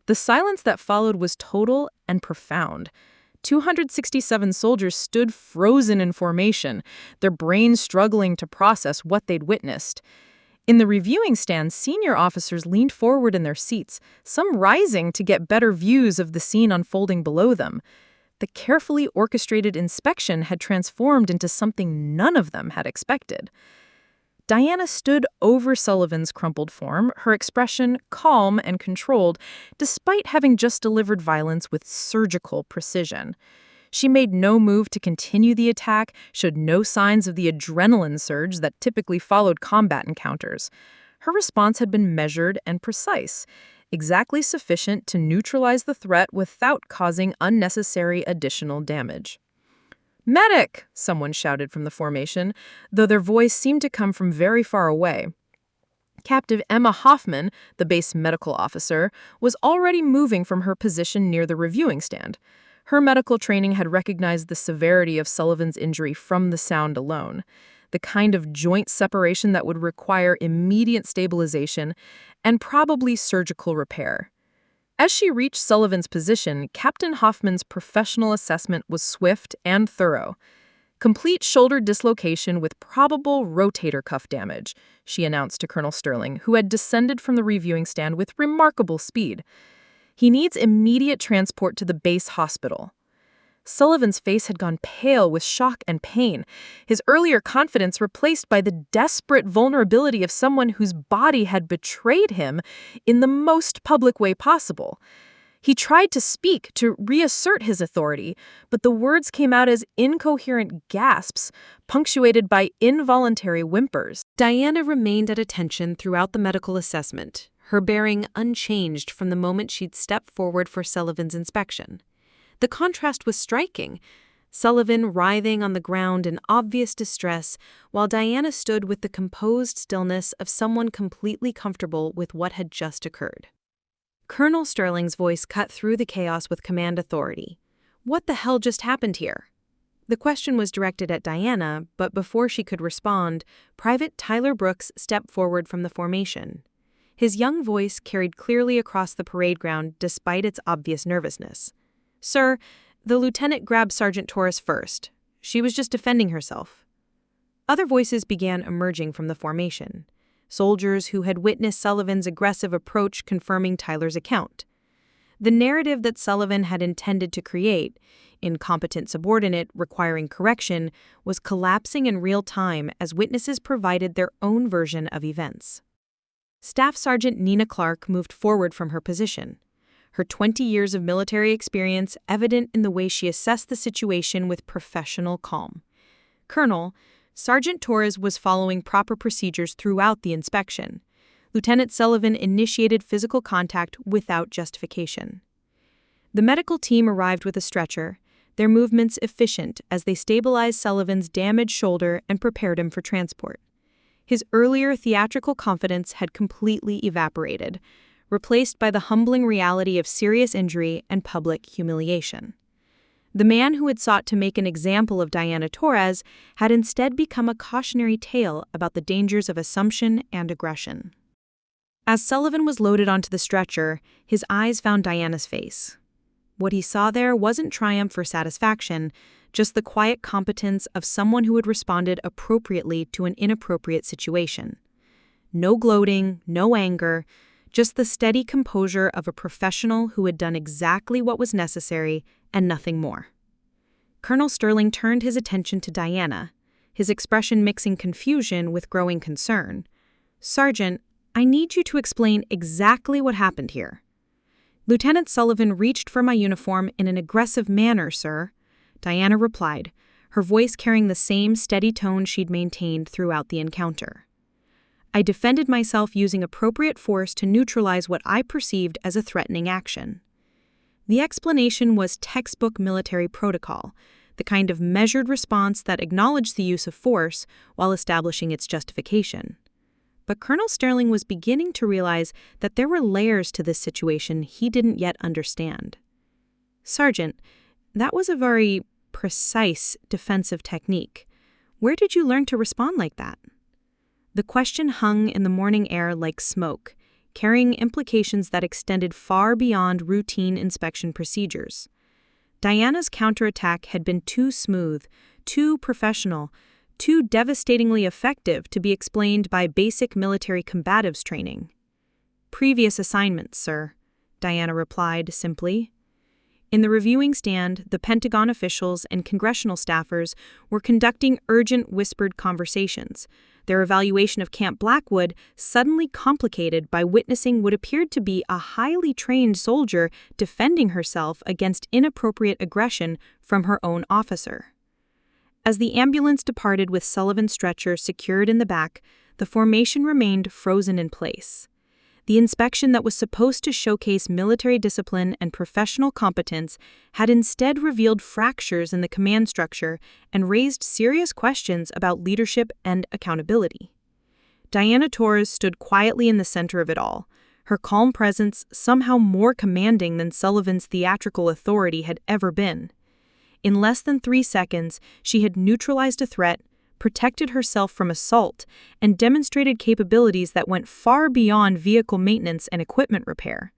The silence that followed was total and profound. 267 soldiers stood frozen in formation, their brains struggling to process what they'd witnessed. In the reviewing stand, senior officers leaned forward in their seats, some rising to get better views of the scene unfolding below them. The carefully orchestrated inspection had transformed into something none of them had expected. Diana stood over Sullivan's crumpled form, her expression calm and controlled, despite having just delivered violence with surgical precision. She made no move to continue the attack, showed no signs of the adrenaline surge that typically followed combat encounters. Her response had been measured and precise, exactly sufficient to neutralize the threat without causing unnecessary additional damage. "Medic!" someone shouted from the formation, though their voice seemed to come from very far away. Captain Emma Hoffman, the base medical officer, was already moving from her position near the reviewing stand. Her medical training had recognized the severity of Sullivan's injury from the sound alone, the kind of joint separation that would require immediate stabilization and probably surgical repair. As she reached Sullivan's position, Captain Hoffman's professional assessment was swift and thorough. "Complete shoulder dislocation with probable rotator cuff damage," she announced to Colonel Sterling, who had descended from the reviewing stand with remarkable speed. "He needs immediate transport to the base hospital." Sullivan's face had gone pale with shock and pain, his earlier confidence replaced by the desperate vulnerability of someone whose body had betrayed him in the most public way possible. He tried to speak, to reassert his authority, but the words came out as incoherent gasps, punctuated by involuntary whimpers. Diana remained at attention throughout the medical assessment, her bearing unchanged from the moment she'd stepped forward for Sullivan's inspection. The contrast was striking. Sullivan writhing on the ground in obvious distress, while Diana stood with the composed stillness of someone completely comfortable with what had just occurred. Colonel Sterling's voice cut through the chaos with command authority. "What the hell just happened here?" The question was directed at Diana, but before she could respond, Private Tyler Brooks stepped forward from the formation. His young voice carried clearly across the parade ground despite its obvious nervousness. "Sir, the lieutenant grabbed Sergeant Torres first. She was just defending herself." Other voices began emerging from the formation. Soldiers who had witnessed Sullivan's aggressive approach confirming Tyler's account. The narrative that Sullivan had intended to create, incompetent subordinate requiring correction, was collapsing in real time as witnesses provided their own version of events. Staff Sergeant Nina Clark moved forward from her position, her 20 years of military experience evident in the way she assessed the situation with professional calm. "Colonel, Sergeant Torres was following proper procedures throughout the inspection. Lieutenant Sullivan initiated physical contact without justification." The medical team arrived with a stretcher, their movements efficient as they stabilized Sullivan's damaged shoulder and prepared him for transport. His earlier theatrical confidence had completely evaporated, replaced by the humbling reality of serious injury and public humiliation. The man who had sought to make an example of Diana Torres had instead become a cautionary tale about the dangers of assumption and aggression. As Sullivan was loaded onto the stretcher, his eyes found Diana's face. What he saw there wasn't triumph or satisfaction, just the quiet competence of someone who had responded appropriately to an inappropriate situation. No gloating, no anger, just the steady composure of a professional who had done exactly what was necessary and nothing more. Colonel Sterling turned his attention to Diana, his expression mixing confusion with growing concern. "Sergeant, I need you to explain exactly what happened here." "Lieutenant Sullivan reached for my uniform in an aggressive manner, sir," Diana replied, her voice carrying the same steady tone she'd maintained throughout the encounter. "I defended myself using appropriate force to neutralize what I perceived as a threatening action." The explanation was textbook military protocol, the kind of measured response that acknowledged the use of force while establishing its justification. But Colonel Sterling was beginning to realize that there were layers to this situation he didn't yet understand. "Sergeant, that was a very precise defensive technique. Where did you learn to respond like that?" The question hung in the morning air like smoke, carrying implications that extended far beyond routine inspection procedures. Diana's counterattack had been too smooth, too professional, too devastatingly effective to be explained by basic military combatives training. "Previous assignments, sir," Diana replied simply. In the reviewing stand, the Pentagon officials and congressional staffers were conducting urgent whispered conversations, their evaluation of Camp Blackwood suddenly complicated by witnessing what appeared to be a highly trained soldier defending herself against inappropriate aggression from her own officer. As the ambulance departed with Sullivan's stretcher secured in the back, the formation remained frozen in place. The inspection that was supposed to showcase military discipline and professional competence had instead revealed fractures in the command structure and raised serious questions about leadership and accountability. Diana Torres stood quietly in the center of it all, her calm presence somehow more commanding than Sullivan's theatrical authority had ever been. In less than 3 seconds, she had neutralized a threat, protected herself from assault, and demonstrated capabilities that went far beyond vehicle maintenance and equipment repair.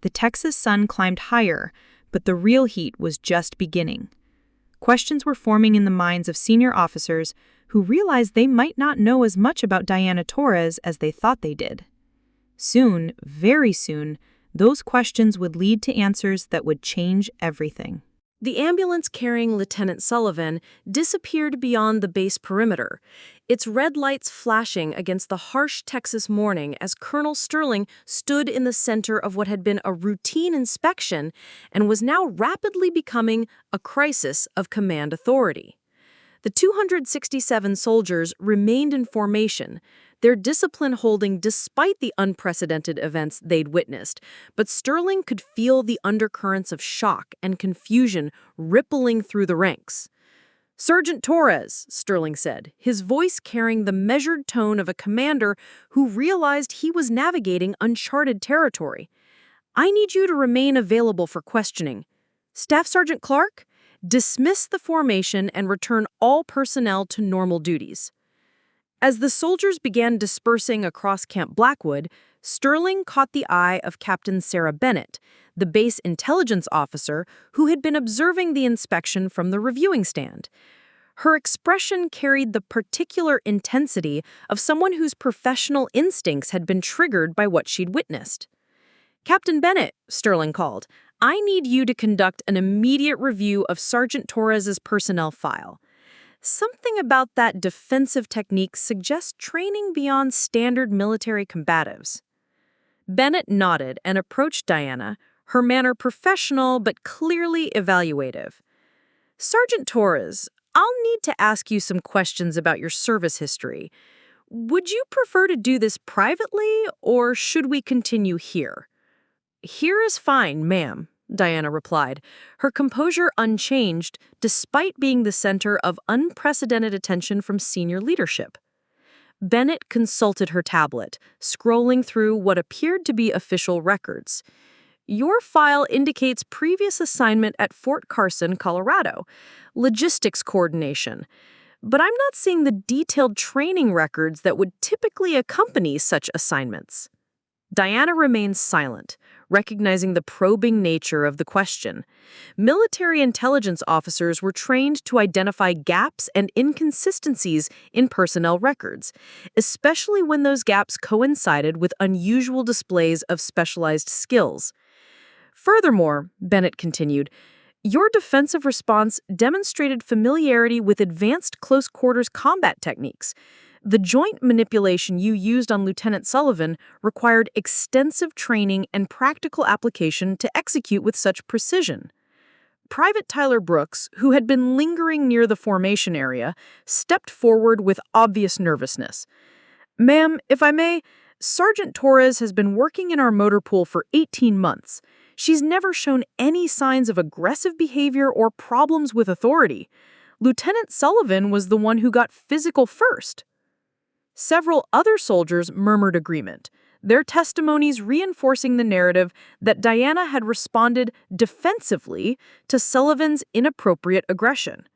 The Texas sun climbed higher, but the real heat was just beginning. Questions were forming in the minds of senior officers who realized they might not know as much about Diana Torres as they thought they did. Soon, very soon, those questions would lead to answers that would change everything. The ambulance carrying Lieutenant Sullivan disappeared beyond the base perimeter, its red lights flashing against the harsh Texas morning as Colonel Sterling stood in the center of what had been a routine inspection and was now rapidly becoming a crisis of command authority. The 267 soldiers remained in formation, their discipline holding despite the unprecedented events they'd witnessed, but Sterling could feel the undercurrents of shock and confusion rippling through the ranks. "Sergeant Torres," Sterling said, his voice carrying the measured tone of a commander who realized he was navigating uncharted territory. "I need you to remain available for questioning. Staff Sergeant Clark, dismiss the formation and return all personnel to normal duties." As the soldiers began dispersing across Camp Blackwood, Sterling caught the eye of Captain Sarah Bennett, the base intelligence officer who had been observing the inspection from the reviewing stand. Her expression carried the particular intensity of someone whose professional instincts had been triggered by what she'd witnessed. "Captain Bennett," Sterling called, "I need you to conduct an immediate review of Sergeant Torres's personnel file. Something about that defensive technique suggests training beyond standard military combatives." Bennett nodded and approached Diana, her manner professional but clearly evaluative. "Sergeant Torres, I'll need to ask you some questions about your service history. Would you prefer to do this privately, or should we continue here?" "Here is fine, ma'am," Diana replied, her composure unchanged despite being the center of unprecedented attention from senior leadership. Bennett consulted her tablet, scrolling through what appeared to be official records. "Your file indicates previous assignment at Fort Carson, Colorado, logistics coordination, but I'm not seeing the detailed training records that would typically accompany such assignments." Diana remained silent, recognizing the probing nature of the question. Military intelligence officers were trained to identify gaps and inconsistencies in personnel records, especially when those gaps coincided with unusual displays of specialized skills. Furthermore, Bennett continued, your defensive response demonstrated familiarity with advanced close-quarters combat techniques. The joint manipulation you used on Lieutenant Sullivan required extensive training and practical application to execute with such precision. Private Tyler Brooks, who had been lingering near the formation area, stepped forward with obvious nervousness. Ma'am, if I may, Sergeant Torres has been working in our motor pool for 18 months. She's never shown any signs of aggressive behavior or problems with authority. Lieutenant Sullivan was the one who got physical first. Several other soldiers murmured agreement, their testimonies reinforcing the narrative that Diana had responded defensively to Sullivan's inappropriate aggression.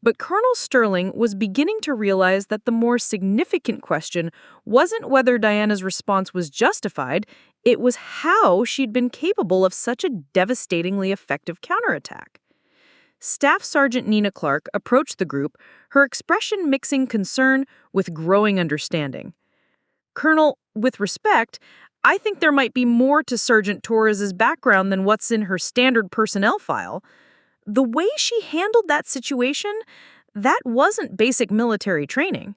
But Colonel Sterling was beginning to realize that the more significant question wasn't whether Diana's response was justified, it was how she'd been capable of such a devastatingly effective counterattack. Staff Sergeant Nina Clark approached the group, her expression mixing concern with growing understanding. Colonel, with respect, I think there might be more to Sergeant Torres's background than what's in her standard personnel file. The way she handled that situation, that wasn't basic military training.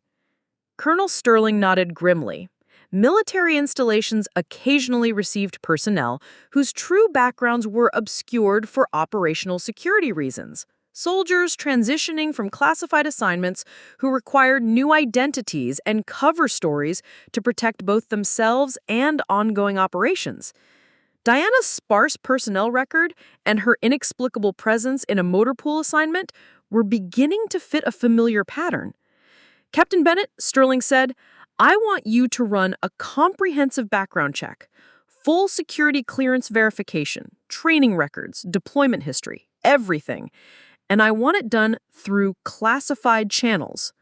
Colonel Sterling nodded grimly. Military installations occasionally received personnel whose true backgrounds were obscured for operational security reasons. Soldiers transitioning from classified assignments who required new identities and cover stories to protect both themselves and ongoing operations. Diana's sparse personnel record and her inexplicable presence in a motor pool assignment were beginning to fit a familiar pattern. Captain Bennett, Sterling said, I want you to run a comprehensive background check, full security clearance verification, training records, deployment history, everything. And I want it done through classified channels.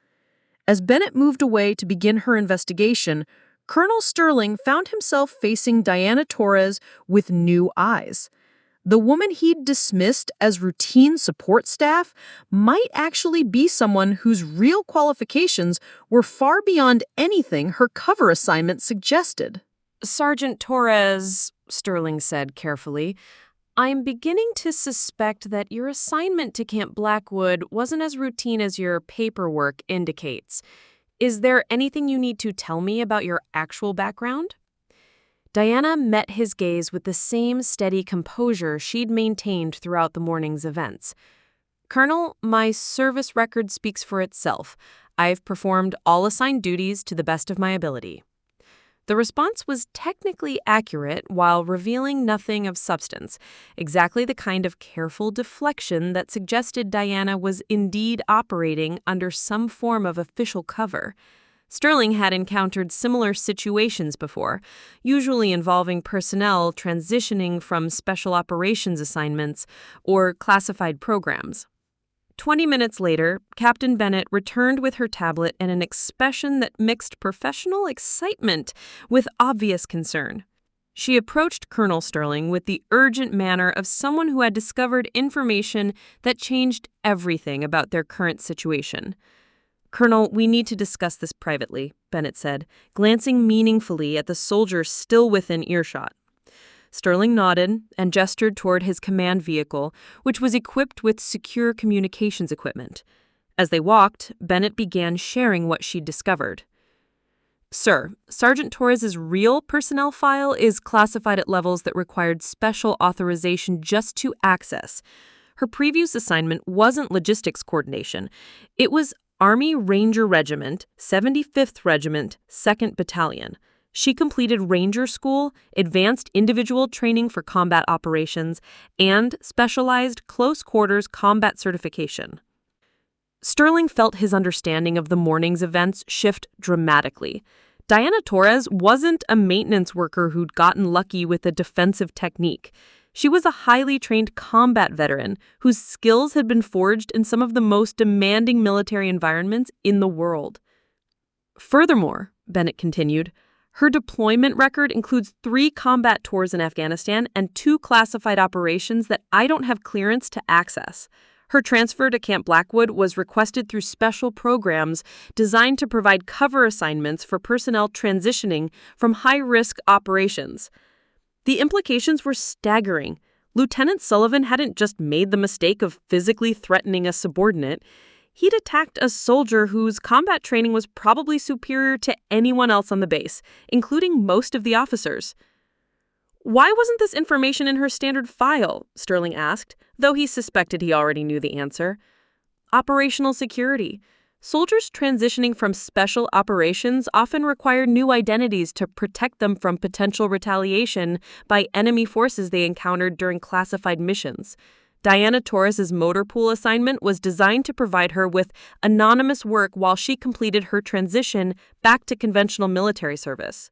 As Bennett moved away to begin her investigation, Colonel Sterling found himself facing Diana Torres with new eyes. The woman he'd dismissed as routine support staff might actually be someone whose real qualifications were far beyond anything her cover assignment suggested. Sergeant Torres, Sterling said carefully, I'm beginning to suspect that your assignment to Camp Blackwood wasn't as routine as your paperwork indicates. Is there anything you need to tell me about your actual background? Diana met his gaze with the same steady composure she'd maintained throughout the morning's events. Colonel, my service record speaks for itself. I've performed all assigned duties to the best of my ability. The response was technically accurate while revealing nothing of substance, exactly the kind of careful deflection that suggested Diana was indeed operating under some form of official cover. Sterling had encountered similar situations before, usually involving personnel transitioning from special operations assignments or classified programs. 20 minutes later, Captain Bennett returned with her tablet and an expression that mixed professional excitement with obvious concern. She approached Colonel Sterling with the urgent manner of someone who had discovered information that changed everything about their current situation. Colonel, we need to discuss this privately, Bennett said, glancing meaningfully at the soldier still within earshot. Sterling nodded and gestured toward his command vehicle, which was equipped with secure communications equipment. As they walked, Bennett began sharing what she'd discovered. Sir, Sergeant Torres's real personnel file is classified at levels that required special authorization just to access. Her previous assignment wasn't logistics coordination. It was Army Ranger Regiment, 75th Regiment, 2nd Battalion. She completed Ranger School, advanced individual training for combat operations, and specialized close quarters combat certification. Sterling felt his understanding of the morning's events shift dramatically. Diana Torres wasn't a maintenance worker who'd gotten lucky with a defensive technique. She was a highly trained combat veteran whose skills had been forged in some of the most demanding military environments in the world. Furthermore, Bennett continued, Her deployment record includes 3 combat tours in Afghanistan and 2 classified operations that I don't have clearance to access. Her transfer to Camp Blackwood was requested through special programs designed to provide cover assignments for personnel transitioning from high-risk operations. The implications were staggering. Lieutenant Sullivan hadn't just made the mistake of physically threatening a subordinate. He'd attacked a soldier whose combat training was probably superior to anyone else on the base, including most of the officers. "Why wasn't this information in her standard file?" Sterling asked, though he suspected he already knew the answer. Operational security. Soldiers transitioning from special operations often require new identities to protect them from potential retaliation by enemy forces they encountered during classified missions. Diana Torres' motor pool assignment was designed to provide her with anonymous work while she completed her transition back to conventional military service.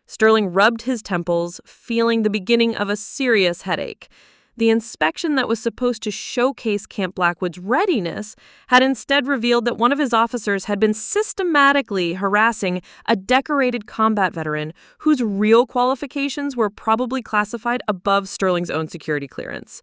Sterling rubbed his temples, feeling the beginning of a serious headache. The inspection that was supposed to showcase Camp Blackwood's readiness had instead revealed that one of his officers had been systematically harassing a decorated combat veteran whose real qualifications were probably classified above Sterling's own security clearance.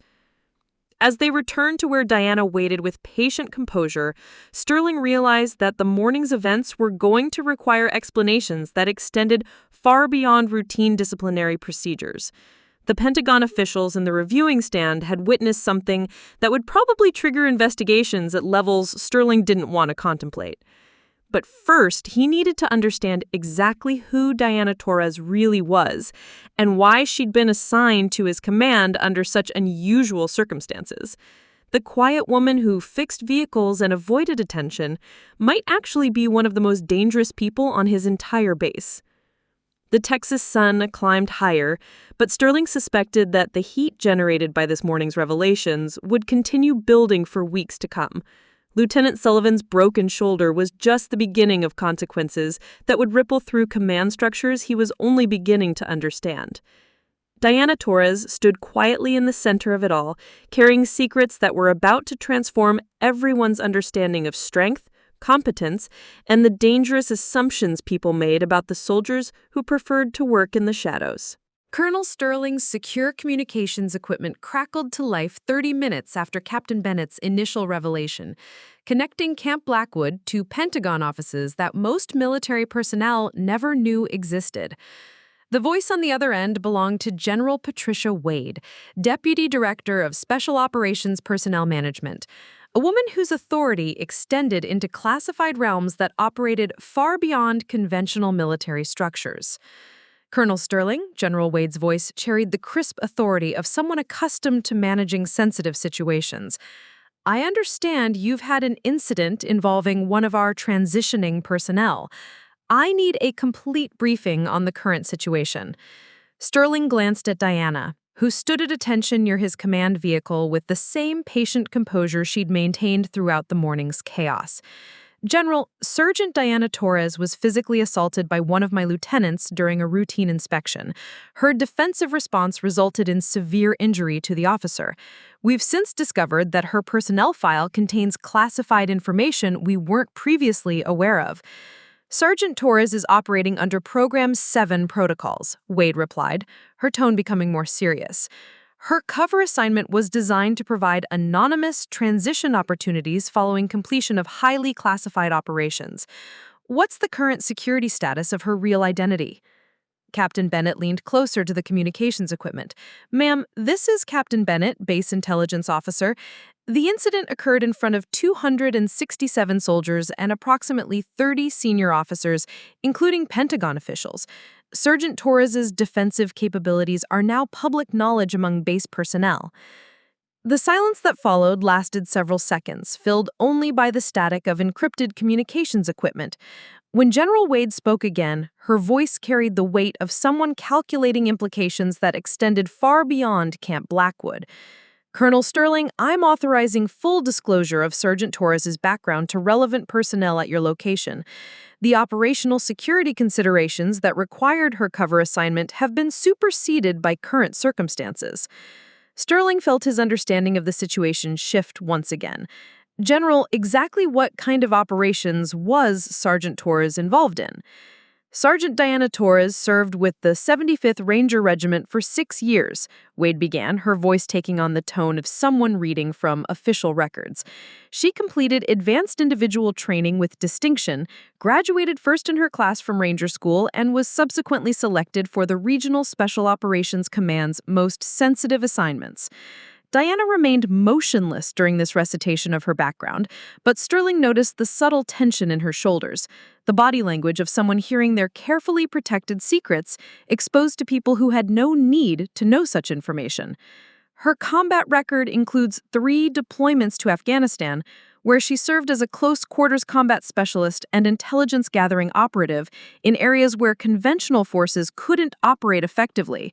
As they returned to where Diana waited with patient composure, Sterling realized that the morning's events were going to require explanations that extended far beyond routine disciplinary procedures. The Pentagon officials in the reviewing stand had witnessed something that would probably trigger investigations at levels Sterling didn't want to contemplate. But first, he needed to understand exactly who Diana Torres really was and why she'd been assigned to his command under such unusual circumstances. The quiet woman who fixed vehicles and avoided attention might actually be one of the most dangerous people on his entire base. The Texas sun climbed higher, but Sterling suspected that the heat generated by this morning's revelations would continue building for weeks to come. Lieutenant Sullivan's broken shoulder was just the beginning of consequences that would ripple through command structures he was only beginning to understand. Diana Torres stood quietly in the center of it all, carrying secrets that were about to transform everyone's understanding of strength, competence, and the dangerous assumptions people made about the soldiers who preferred to work in the shadows. Colonel Sterling's secure communications equipment crackled to life 30 minutes after Captain Bennett's initial revelation, connecting Camp Blackwood to Pentagon offices that most military personnel never knew existed. The voice on the other end belonged to General Patricia Wade, Deputy Director of Special Operations Personnel Management, a woman whose authority extended into classified realms that operated far beyond conventional military structures. Colonel Sterling, General Wade's voice, carried the crisp authority of someone accustomed to managing sensitive situations. "I understand you've had an incident involving one of our transitioning personnel. I need a complete briefing on the current situation." Sterling glanced at Diana, who stood at attention near his command vehicle with the same patient composure she'd maintained throughout the morning's chaos. "General, Sergeant Diana Torres was physically assaulted by one of my lieutenants during a routine inspection. Her defensive response resulted in severe injury to the officer. We've since discovered that her personnel file contains classified information we weren't previously aware of." "Sergeant Torres is operating under Program 7 protocols," Wade replied, her tone becoming more serious. "Her cover assignment was designed to provide anonymous transition opportunities following completion of highly classified operations. What's the current security status of her real identity?" Captain Bennett leaned closer to the communications equipment. "Ma'am, this is Captain Bennett, Base Intelligence Officer. The incident occurred in front of 267 soldiers and approximately 30 senior officers, including Pentagon officials. Sergeant Torres's defensive capabilities are now public knowledge among base personnel." The silence that followed lasted several seconds, filled only by the static of encrypted communications equipment. When General Wade spoke again, her voice carried the weight of someone calculating implications that extended far beyond Camp Blackwood. "Colonel Sterling, I'm authorizing full disclosure of Sergeant Torres's background to relevant personnel at your location. The operational security considerations that required her cover assignment have been superseded by current circumstances." Sterling felt his understanding of the situation shift once again. "General, exactly what kind of operations was Sergeant Torres involved in?" Sergeant Diana Torres served with the 75th Ranger Regiment for 6 years, Wade began, her voice taking on the tone of someone reading from official records. She completed advanced individual training with distinction, graduated first in her class from Ranger School, and was subsequently selected for the Regional Special Operations Command's most sensitive assignments. Diana remained motionless during this recitation of her background, but Sterling noticed the subtle tension in her shoulders, the body language of someone hearing their carefully protected secrets exposed to people who had no need to know such information. Her combat record includes 3 deployments to Afghanistan, where she served as a close-quarters combat specialist and intelligence-gathering operative in areas where conventional forces couldn't operate effectively.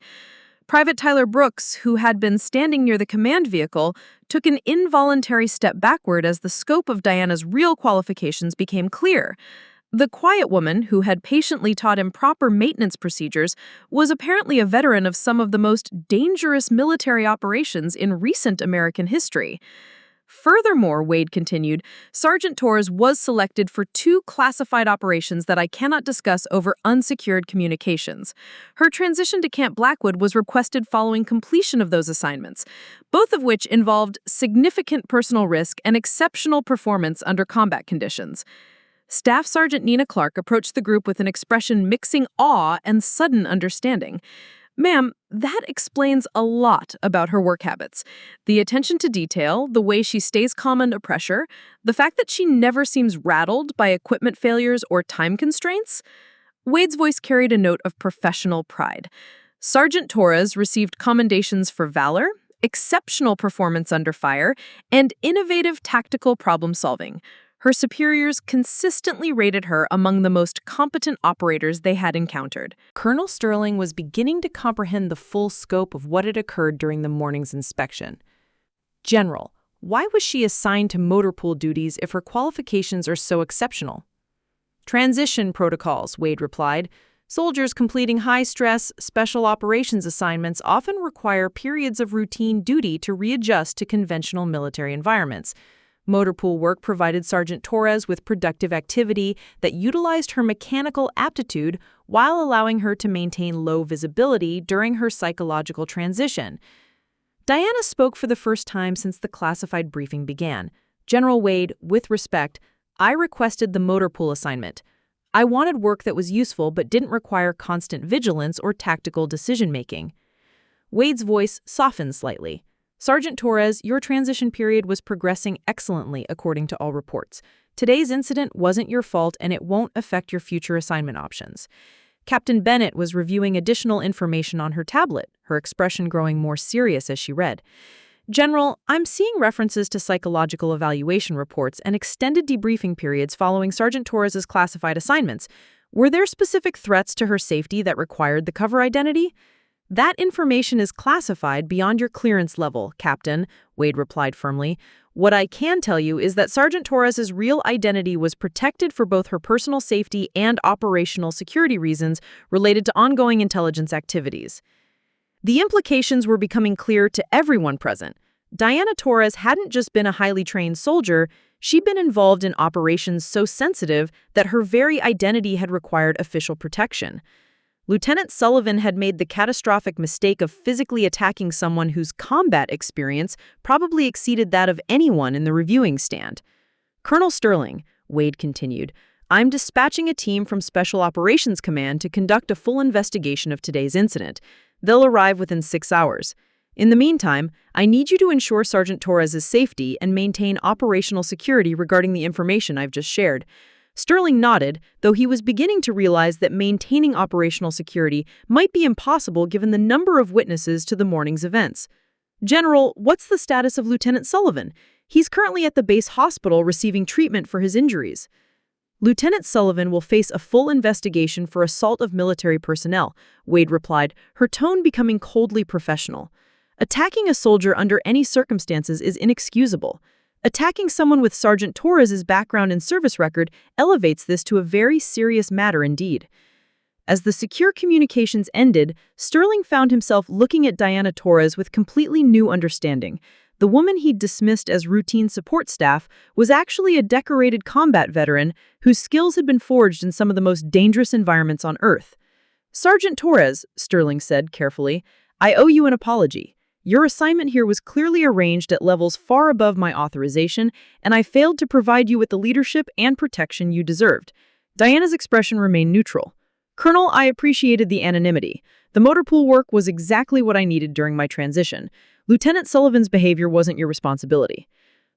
Private Tyler Brooks, who had been standing near the command vehicle, took an involuntary step backward as the scope of Diana's real qualifications became clear. The quiet woman, who had patiently taught him proper maintenance procedures, was apparently a veteran of some of the most dangerous military operations in recent American history. Furthermore, Wade continued, Sergeant Torres was selected for 2 classified operations that I cannot discuss over unsecured communications. Her transition to Camp Blackwood was requested following completion of those assignments, both of which involved significant personal risk and exceptional performance under combat conditions. Staff Sergeant Nina Clark approached the group with an expression mixing awe and sudden understanding. Ma'am, that explains a lot about her work habits. The attention to detail, the way she stays calm under pressure, the fact that she never seems rattled by equipment failures or time constraints. Wade's voice carried a note of professional pride. Sergeant Torres received commendations for valor, exceptional performance under fire, and innovative tactical problem-solving. Her superiors consistently rated her among the most competent operators they had encountered. Colonel Sterling was beginning to comprehend the full scope of what had occurred during the morning's inspection. General, why was she assigned to motor pool duties if her qualifications are so exceptional? Transition protocols, Wade replied. Soldiers completing high-stress, special operations assignments often require periods of routine duty to readjust to conventional military environments. Motor pool work provided Sergeant Torres with productive activity that utilized her mechanical aptitude while allowing her to maintain low visibility during her psychological transition. Diana spoke for the first time since the classified briefing began. General Wade, with respect, I requested the motor pool assignment. I wanted work that was useful but didn't require constant vigilance or tactical decision-making. Wade's voice softened slightly. Sergeant Torres, your transition period was progressing excellently according to all reports. Today's incident wasn't your fault and it won't affect your future assignment options. Captain Bennett was reviewing additional information on her tablet, her expression growing more serious as she read. General, I'm seeing references to psychological evaluation reports and extended debriefing periods following Sergeant Torres's classified assignments. Were there specific threats to her safety that required the cover identity? That information is classified beyond your clearance level, Captain, Wade replied firmly. What I can tell you is that Sergeant Torres's real identity was protected for both her personal safety and operational security reasons related to ongoing intelligence activities. The implications were becoming clear to everyone present. Diana Torres hadn't just been a highly trained soldier, she'd been involved in operations so sensitive that her very identity had required official protection. Lieutenant Sullivan had made the catastrophic mistake of physically attacking someone whose combat experience probably exceeded that of anyone in the reviewing stand. Colonel Sterling, Wade continued, I'm dispatching a team from Special Operations Command to conduct a full investigation of today's incident. They'll arrive within 6 hours. In the meantime, I need you to ensure Sergeant Torres' safety and maintain operational security regarding the information I've just shared. Sterling nodded, though he was beginning to realize that maintaining operational security might be impossible given the number of witnesses to the morning's events. General, what's the status of Lieutenant Sullivan? He's currently at the base hospital receiving treatment for his injuries. Lieutenant Sullivan will face a full investigation for assault of military personnel, Wade replied, her tone becoming coldly professional. Attacking a soldier under any circumstances is inexcusable. Attacking someone with Sergeant Torres' background and service record elevates this to a very serious matter indeed. As the secure communications ended, Sterling found himself looking at Diana Torres with completely new understanding. The woman he'd dismissed as routine support staff was actually a decorated combat veteran whose skills had been forged in some of the most dangerous environments on Earth. "Sergeant Torres," Sterling said carefully, "I owe you an apology. Your assignment here was clearly arranged at levels far above my authorization, and I failed to provide you with the leadership and protection you deserved." Diana's expression remained neutral. "Colonel, I appreciated the anonymity. The motor pool work was exactly what I needed during my transition. Lieutenant Sullivan's behavior wasn't your responsibility."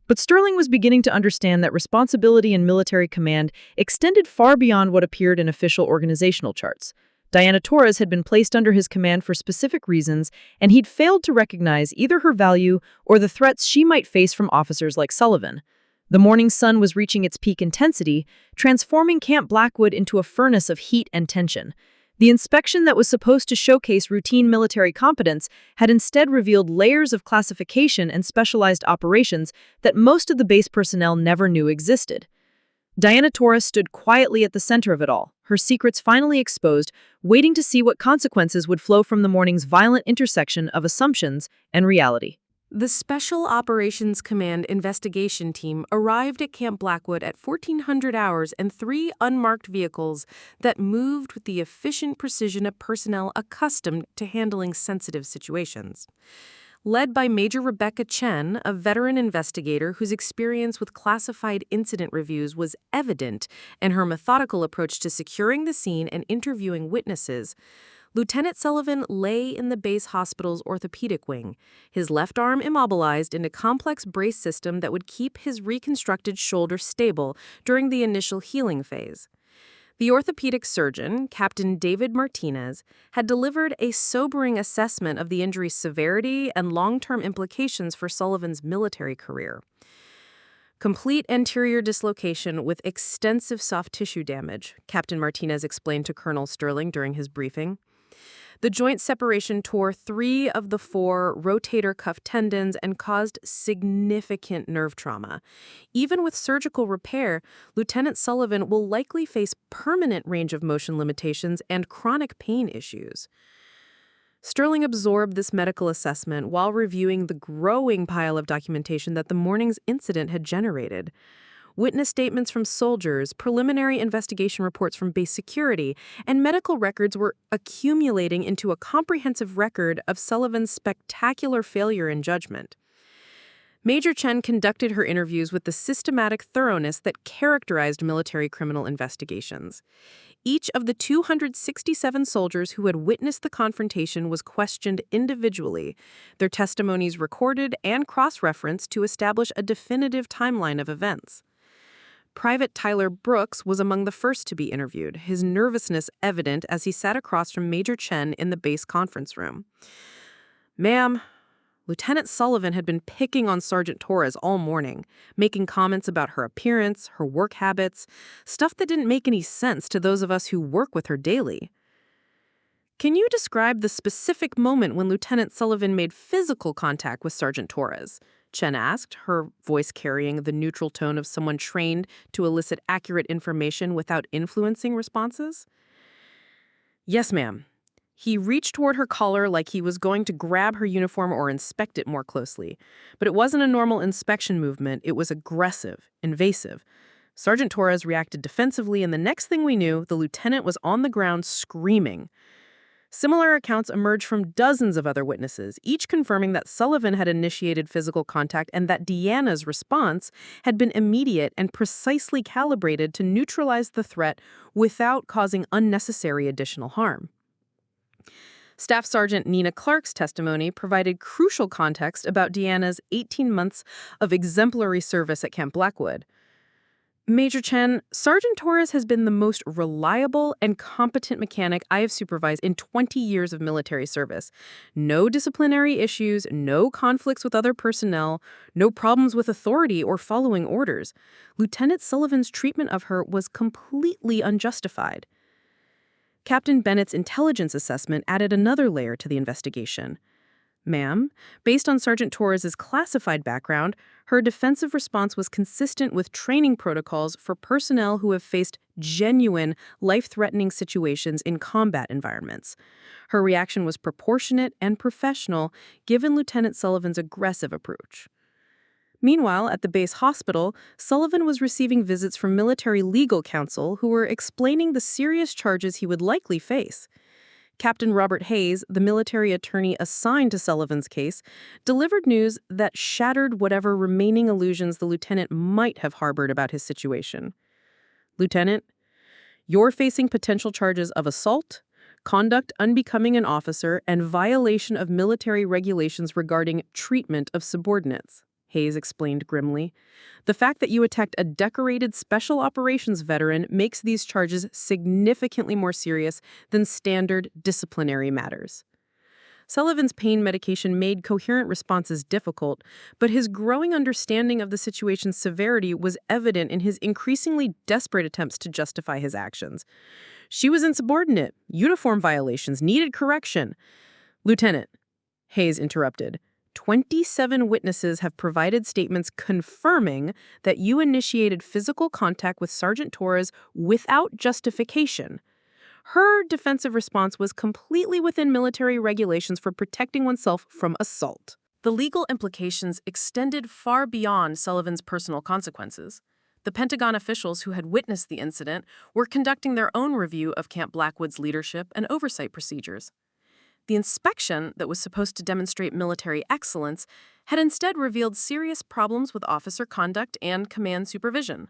But Sterling was beginning to understand that responsibility in military command extended far beyond what appeared in official organizational charts. Diana Torres had been placed under his command for specific reasons, and he'd failed to recognize either her value or the threats she might face from officers like Sullivan. The morning sun was reaching its peak intensity, transforming Camp Blackwood into a furnace of heat and tension. The inspection that was supposed to showcase routine military competence had instead revealed layers of classification and specialized operations that most of the base personnel never knew existed. Diana Torres stood quietly at the center of it all, her secrets finally exposed, waiting to see what consequences would flow from the morning's violent intersection of assumptions and reality. The Special Operations Command investigation team arrived at Camp Blackwood at 1400 hours and 3 unmarked vehicles that moved with the efficient precision of personnel accustomed to handling sensitive situations. Led by Major Rebecca Chen, a veteran investigator whose experience with classified incident reviews was evident in her methodical approach to securing the scene and interviewing witnesses, Lieutenant Sullivan lay in the base hospital's orthopedic wing, his left arm immobilized in a complex brace system that would keep his reconstructed shoulder stable during the initial healing phase. The orthopedic surgeon, Captain David Martinez, had delivered a sobering assessment of the injury's severity and long-term implications for Sullivan's military career. Complete anterior dislocation with extensive soft tissue damage, Captain Martinez explained to Colonel Sterling during his briefing. The joint separation tore 3 of the 4 rotator cuff tendons and caused significant nerve trauma. Even with surgical repair, Lieutenant Sullivan will likely face permanent range of motion limitations and chronic pain issues. Sterling absorbed this medical assessment while reviewing the growing pile of documentation that the morning's incident had generated. Witness statements from soldiers, preliminary investigation reports from base security, and medical records were accumulating into a comprehensive record of Sullivan's spectacular failure in judgment. Major Chen conducted her interviews with the systematic thoroughness that characterized military criminal investigations. Each of the 267 soldiers who had witnessed the confrontation was questioned individually, their testimonies recorded and cross-referenced to establish a definitive timeline of events. Private Tyler Brooks was among the first to be interviewed, his nervousness evident as he sat across from Major Chen in the base conference room. "Ma'am, Lieutenant Sullivan had been picking on Sergeant Torres all morning, making comments about her appearance, her work habits, stuff that didn't make any sense to those of us who work with her daily." "Can you describe the specific moment when Lieutenant Sullivan made physical contact with Sergeant Torres?" Chen asked, her voice carrying the neutral tone of someone trained to elicit accurate information without influencing responses. "Yes, ma'am. He reached toward her collar like he was going to grab her uniform or inspect it more closely. But it wasn't a normal inspection movement. It was aggressive, invasive. Sergeant Torres reacted defensively, and the next thing we knew, the lieutenant was on the ground screaming." Similar accounts emerged from dozens of other witnesses, each confirming that Sullivan had initiated physical contact and that Diana's response had been immediate and precisely calibrated to neutralize the threat without causing unnecessary additional harm. Staff Sergeant Nina Clark's testimony provided crucial context about Diana's 18 months of exemplary service at Camp Blackwood. "Major Chen, Sergeant Torres has been the most reliable and competent mechanic I have supervised in 20 years of military service. No disciplinary issues, no conflicts with other personnel, no problems with authority or following orders. Lieutenant Sullivan's treatment of her was completely unjustified." Captain Bennett's intelligence assessment added another layer to the investigation. Ma'am, based on Sergeant Torres's classified background, her defensive response was consistent with training protocols for personnel who have faced genuine, life-threatening situations in combat environments. Her reaction was proportionate and professional, given Lieutenant Sullivan's aggressive approach. Meanwhile, at the base hospital, Sullivan was receiving visits from military legal counsel who were explaining the serious charges he would likely face. Captain Robert Hayes, the military attorney assigned to Sullivan's case, delivered news that shattered whatever remaining illusions the lieutenant might have harbored about his situation. Lieutenant, you're facing potential charges of assault, conduct unbecoming an officer, and violation of military regulations regarding treatment of subordinates, Hayes explained grimly. The fact that you attacked a decorated special operations veteran makes these charges significantly more serious than standard disciplinary matters. Sullivan's pain medication made coherent responses difficult, but his growing understanding of the situation's severity was evident in his increasingly desperate attempts to justify his actions. She was insubordinate. Uniform violations needed correction. Lieutenant, Hayes interrupted. 27 witnesses have provided statements confirming that you initiated physical contact with Sergeant Torres without justification. Her defensive response was completely within military regulations for protecting oneself from assault. The legal implications extended far beyond Sullivan's personal consequences. The Pentagon officials who had witnessed the incident were conducting their own review of Camp Blackwood's leadership and oversight procedures. The inspection that was supposed to demonstrate military excellence had instead revealed serious problems with officer conduct and command supervision.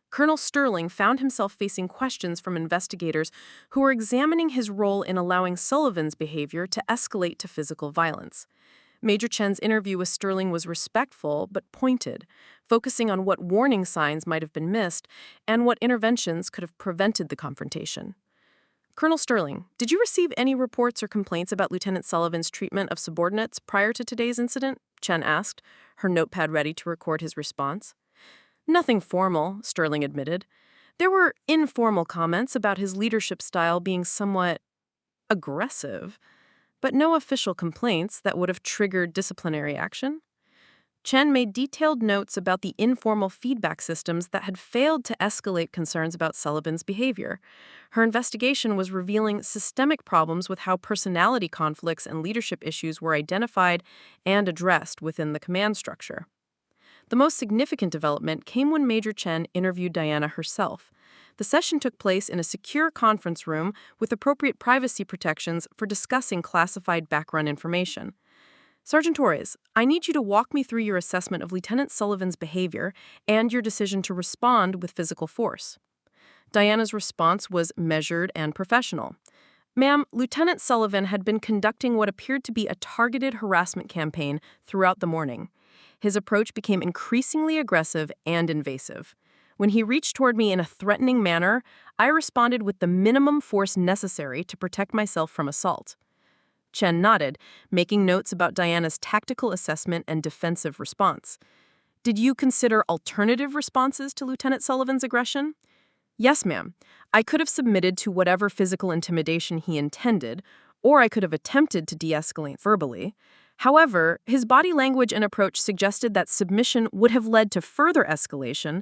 Colonel Sterling found himself facing questions from investigators who were examining his role in allowing Sullivan's behavior to escalate to physical violence. Major Chen's interview with Sterling was respectful but pointed, focusing on what warning signs might have been missed and what interventions could have prevented the confrontation. Colonel Sterling, did you receive any reports or complaints about Lieutenant Sullivan's treatment of subordinates prior to today's incident? Chen asked, her notepad ready to record his response. Nothing formal, Sterling admitted. There were informal comments about his leadership style being somewhat aggressive, but no official complaints that would have triggered disciplinary action. Chen made detailed notes about the informal feedback systems that had failed to escalate concerns about Sullivan's behavior. Her investigation was revealing systemic problems with how personality conflicts and leadership issues were identified and addressed within the command structure. The most significant development came when Major Chen interviewed Diana herself. The session took place in a secure conference room with appropriate privacy protections for discussing classified background information. Sergeant Torres, I need you to walk me through your assessment of Lieutenant Sullivan's behavior and your decision to respond with physical force. Diana's response was measured and professional. Ma'am, Lieutenant Sullivan had been conducting what appeared to be a targeted harassment campaign throughout the morning. His approach became increasingly aggressive and invasive. When he reached toward me in a threatening manner, I responded with the minimum force necessary to protect myself from assault. Chen nodded, making notes about Diana's tactical assessment and defensive response. Did you consider alternative responses to Lieutenant Sullivan's aggression? Yes, ma'am. I could have submitted to whatever physical intimidation he intended, or I could have attempted to de-escalate verbally. However, his body language and approach suggested that submission would have led to further escalation,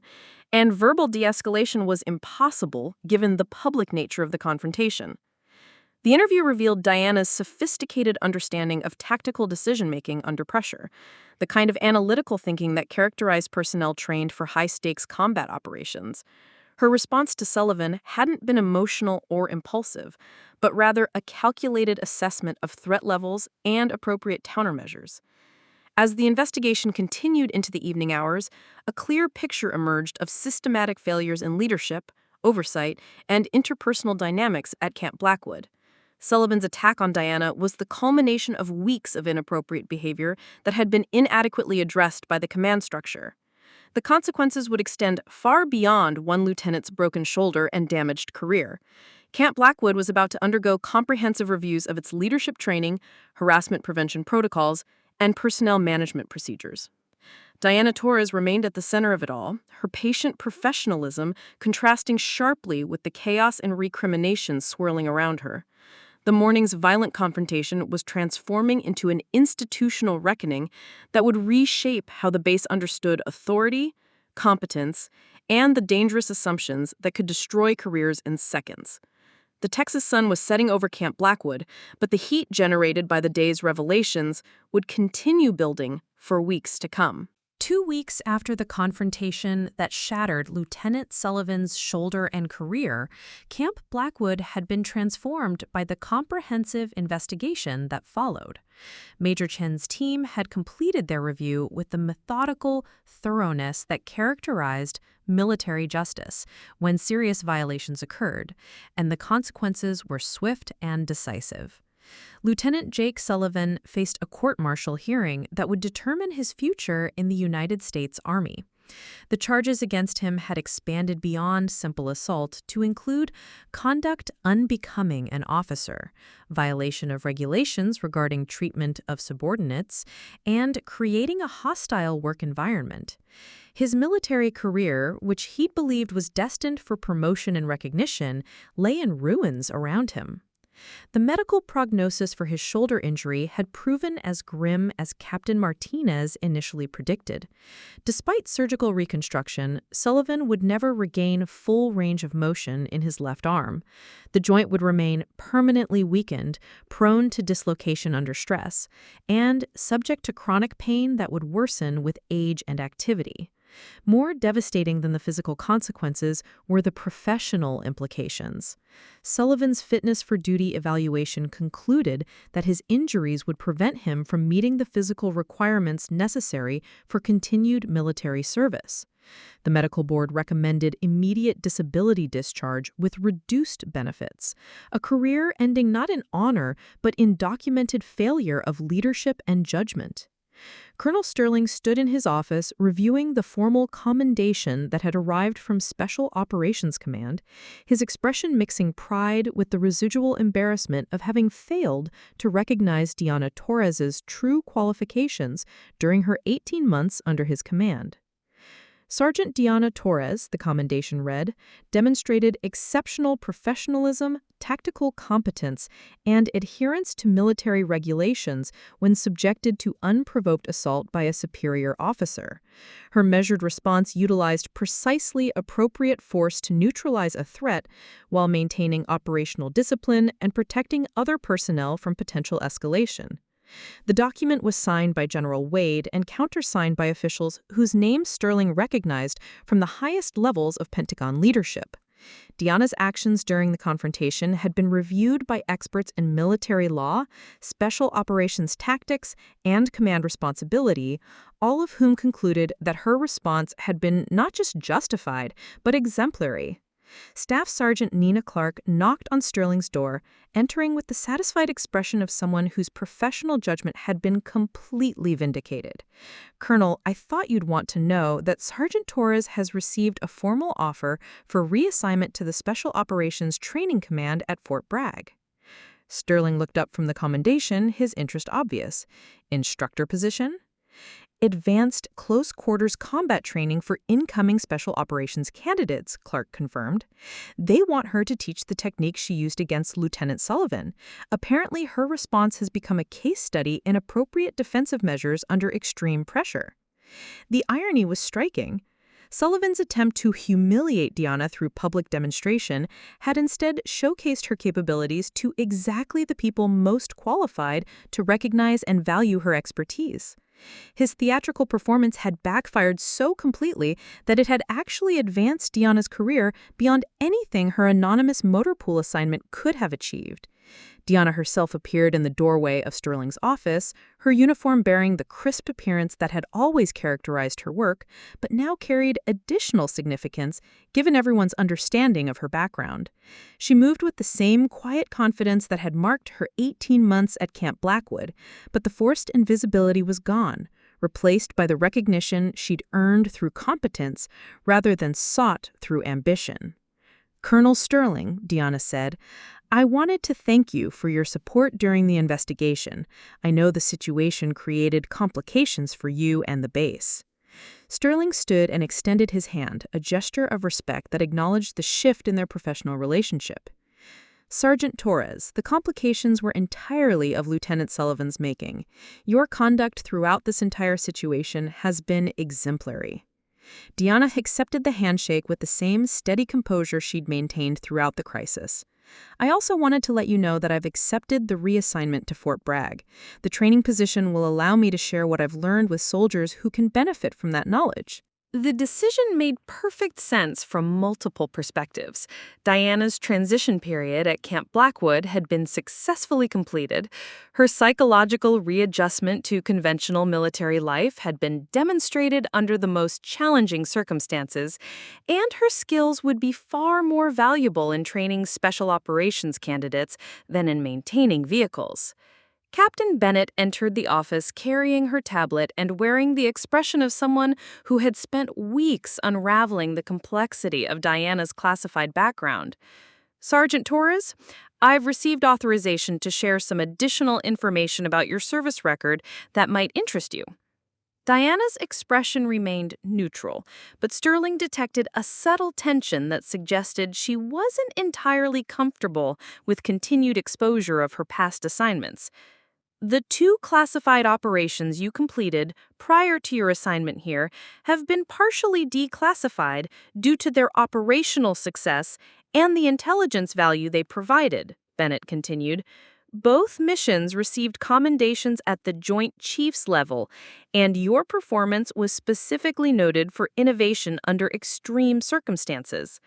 and verbal de-escalation was impossible given the public nature of the confrontation. The interview revealed Diana's sophisticated understanding of tactical decision-making under pressure, the kind of analytical thinking that characterized personnel trained for high-stakes combat operations. Her response to Sullivan hadn't been emotional or impulsive, but rather a calculated assessment of threat levels and appropriate countermeasures. As the investigation continued into the evening hours, a clear picture emerged of systematic failures in leadership, oversight, and interpersonal dynamics at Camp Blackwood. Sullivan's attack on Diana was the culmination of weeks of inappropriate behavior that had been inadequately addressed by the command structure. The consequences would extend far beyond one lieutenant's broken shoulder and damaged career. Camp Blackwood was about to undergo comprehensive reviews of its leadership training, harassment prevention protocols, and personnel management procedures. Diana Torres remained at the center of it all, her patient professionalism contrasting sharply with the chaos and recriminations swirling around her. The morning's violent confrontation was transforming into an institutional reckoning that would reshape how the base understood authority, competence, and the dangerous assumptions that could destroy careers in seconds. The Texas sun was setting over Camp Blackwood, but the heat generated by the day's revelations would continue building for weeks to come. 2 weeks after the confrontation that shattered Lieutenant Sullivan's shoulder and career, Camp Blackwood had been transformed by the comprehensive investigation that followed. Major Chen's team had completed their review with the methodical thoroughness that characterized military justice when serious violations occurred, and the consequences were swift and decisive. Lieutenant Jake Sullivan faced a court-martial hearing that would determine his future in the United States Army. The charges against him had expanded beyond simple assault to include conduct unbecoming an officer, violation of regulations regarding treatment of subordinates, and creating a hostile work environment. His military career, which he believed was destined for promotion and recognition, lay in ruins around him. The medical prognosis for his shoulder injury had proven as grim as Captain Martinez initially predicted. Despite surgical reconstruction, Sullivan would never regain full range of motion in his left arm. The joint would remain permanently weakened, prone to dislocation under stress, and subject to chronic pain that would worsen with age and activity. More devastating than the physical consequences were the professional implications. Sullivan's fitness for duty evaluation concluded that his injuries would prevent him from meeting the physical requirements necessary for continued military service. The medical board recommended immediate disability discharge with reduced benefits, a career ending not in honor but in documented failure of leadership and judgment. Colonel Sterling stood in his office reviewing the formal commendation that had arrived from Special Operations Command, his expression mixing pride with the residual embarrassment of having failed to recognize Diana Torres's true qualifications during her 18 months under his command. Sergeant Diana Torres, the commendation read, demonstrated exceptional professionalism, tactical competence, and adherence to military regulations when subjected to unprovoked assault by a superior officer. Her measured response utilized precisely appropriate force to neutralize a threat while maintaining operational discipline and protecting other personnel from potential escalation. The document was signed by General Wade and countersigned by officials whose names Sterling recognized from the highest levels of Pentagon leadership. Diana's actions during the confrontation had been reviewed by experts in military law, special operations tactics, and command responsibility, all of whom concluded that her response had been not just justified, but exemplary. Staff Sergeant Nina Clark knocked on Sterling's door, entering with the satisfied expression of someone whose professional judgment had been completely vindicated. "Colonel, I thought you'd want to know that Sergeant Torres has received a formal offer for reassignment to the Special Operations Training Command at Fort Bragg." Sterling looked up from the commendation, his interest obvious. "Instructor position?" "Advanced close-quarters combat training for incoming special operations candidates," Clark confirmed. "They want her to teach the technique she used against Lieutenant Sullivan. Apparently, her response has become a case study in appropriate defensive measures under extreme pressure." The irony was striking. Sullivan's attempt to humiliate Diana through public demonstration had instead showcased her capabilities to exactly the people most qualified to recognize and value her expertise. His theatrical performance had backfired so completely that it had actually advanced Diana's career beyond anything her anonymous motor pool assignment could have achieved. Diana herself appeared in the doorway of Sterling's office, her uniform bearing the crisp appearance that had always characterized her work, but now carried additional significance given everyone's understanding of her background. She moved with the same quiet confidence that had marked her 18 months at Camp Blackwood, but the forced invisibility was gone, replaced by the recognition she'd earned through competence rather than sought through ambition. "Colonel Sterling," Diana said, "I wanted to thank you for your support during the investigation. I know the situation created complications for you and the base." Sterling stood and extended his hand, a gesture of respect that acknowledged the shift in their professional relationship. Sergeant Torres, the complications were entirely of Lieutenant Sullivan's making. Your conduct throughout this entire situation has been exemplary. Diana accepted the handshake with the same steady composure she'd maintained throughout the crisis. I also wanted to let you know that I've accepted the reassignment to Fort Bragg. The training position will allow me to share what I've learned with soldiers who can benefit from that knowledge. The decision made perfect sense from multiple perspectives. Diana's transition period at Camp Blackwood had been successfully completed. Her psychological readjustment to conventional military life had been demonstrated under the most challenging circumstances, and her skills would be far more valuable in training special operations candidates than in maintaining vehicles. Captain Bennett entered the office carrying her tablet and wearing the expression of someone who had spent weeks unraveling the complexity of Diana's classified background. "Sergeant Torres, I've received authorization to share some additional information about your service record that might interest you." Diana's expression remained neutral, but Sterling detected a subtle tension that suggested she wasn't entirely comfortable with continued exposure of her past assignments. "The 2 classified operations you completed prior to your assignment here have been partially declassified due to their operational success and the intelligence value they provided," Bennett continued. "Both missions received commendations at the Joint Chiefs level, and your performance was specifically noted for innovation under extreme circumstances."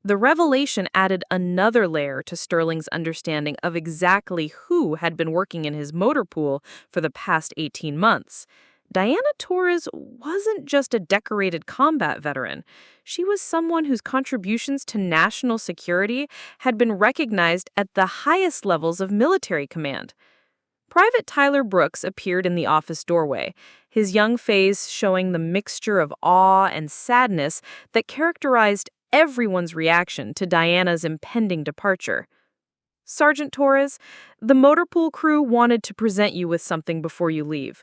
The revelation added another layer to Sterling's understanding of exactly who had been working in his motor pool for the past 18 months. Diana Torres wasn't just a decorated combat veteran. She was someone whose contributions to national security had been recognized at the highest levels of military command. Private Tyler Brooks appeared in the office doorway, his young face showing the mixture of awe and sadness that characterized everyone's reaction to Diana's impending departure. "Sergeant Torres, the motor pool crew wanted to present you with something before you leave."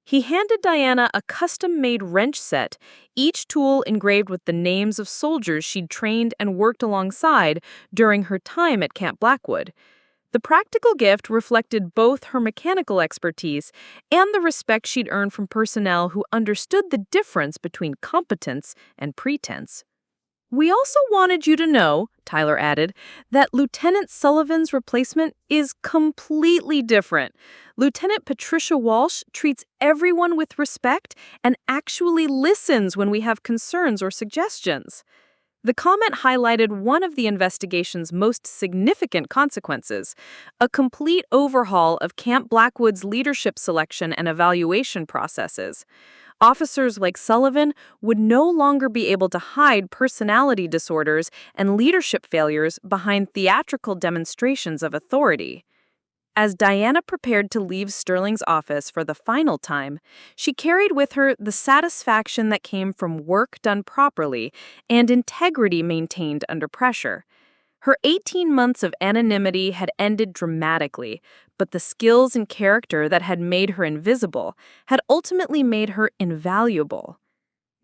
He handed Diana a custom-made wrench set, each tool engraved with the names of soldiers she'd trained and worked alongside during her time at Camp Blackwood. The practical gift reflected both her mechanical expertise and the respect she'd earned from personnel who understood the difference between competence and pretense. "We also wanted you to know," Tyler added, "that Lieutenant Sullivan's replacement is completely different. Lieutenant Patricia Walsh treats everyone with respect and actually listens when we have concerns or suggestions." The comment highlighted one of the investigation's most significant consequences: a complete overhaul of Camp Blackwood's leadership selection and evaluation processes. Officers like Sullivan would no longer be able to hide personality disorders and leadership failures behind theatrical demonstrations of authority. As Diana prepared to leave Sterling's office for the final time, she carried with her the satisfaction that came from work done properly and integrity maintained under pressure. Her 18 months of anonymity had ended dramatically, but the skills and character that had made her invisible had ultimately made her invaluable.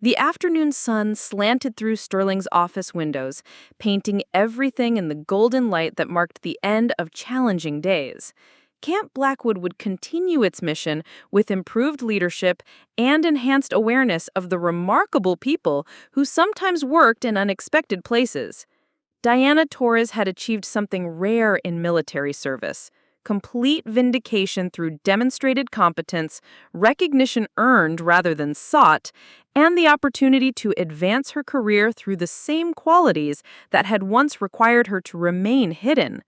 The afternoon sun slanted through Sterling's office windows, painting everything in the golden light that marked the end of challenging days. Camp Blackwood would continue its mission with improved leadership and enhanced awareness of the remarkable people who sometimes worked in unexpected places. Diana Torres had achieved something rare in military service: complete vindication through demonstrated competence, recognition earned rather than sought, and the opportunity to advance her career through the same qualities that had once required her to remain hidden.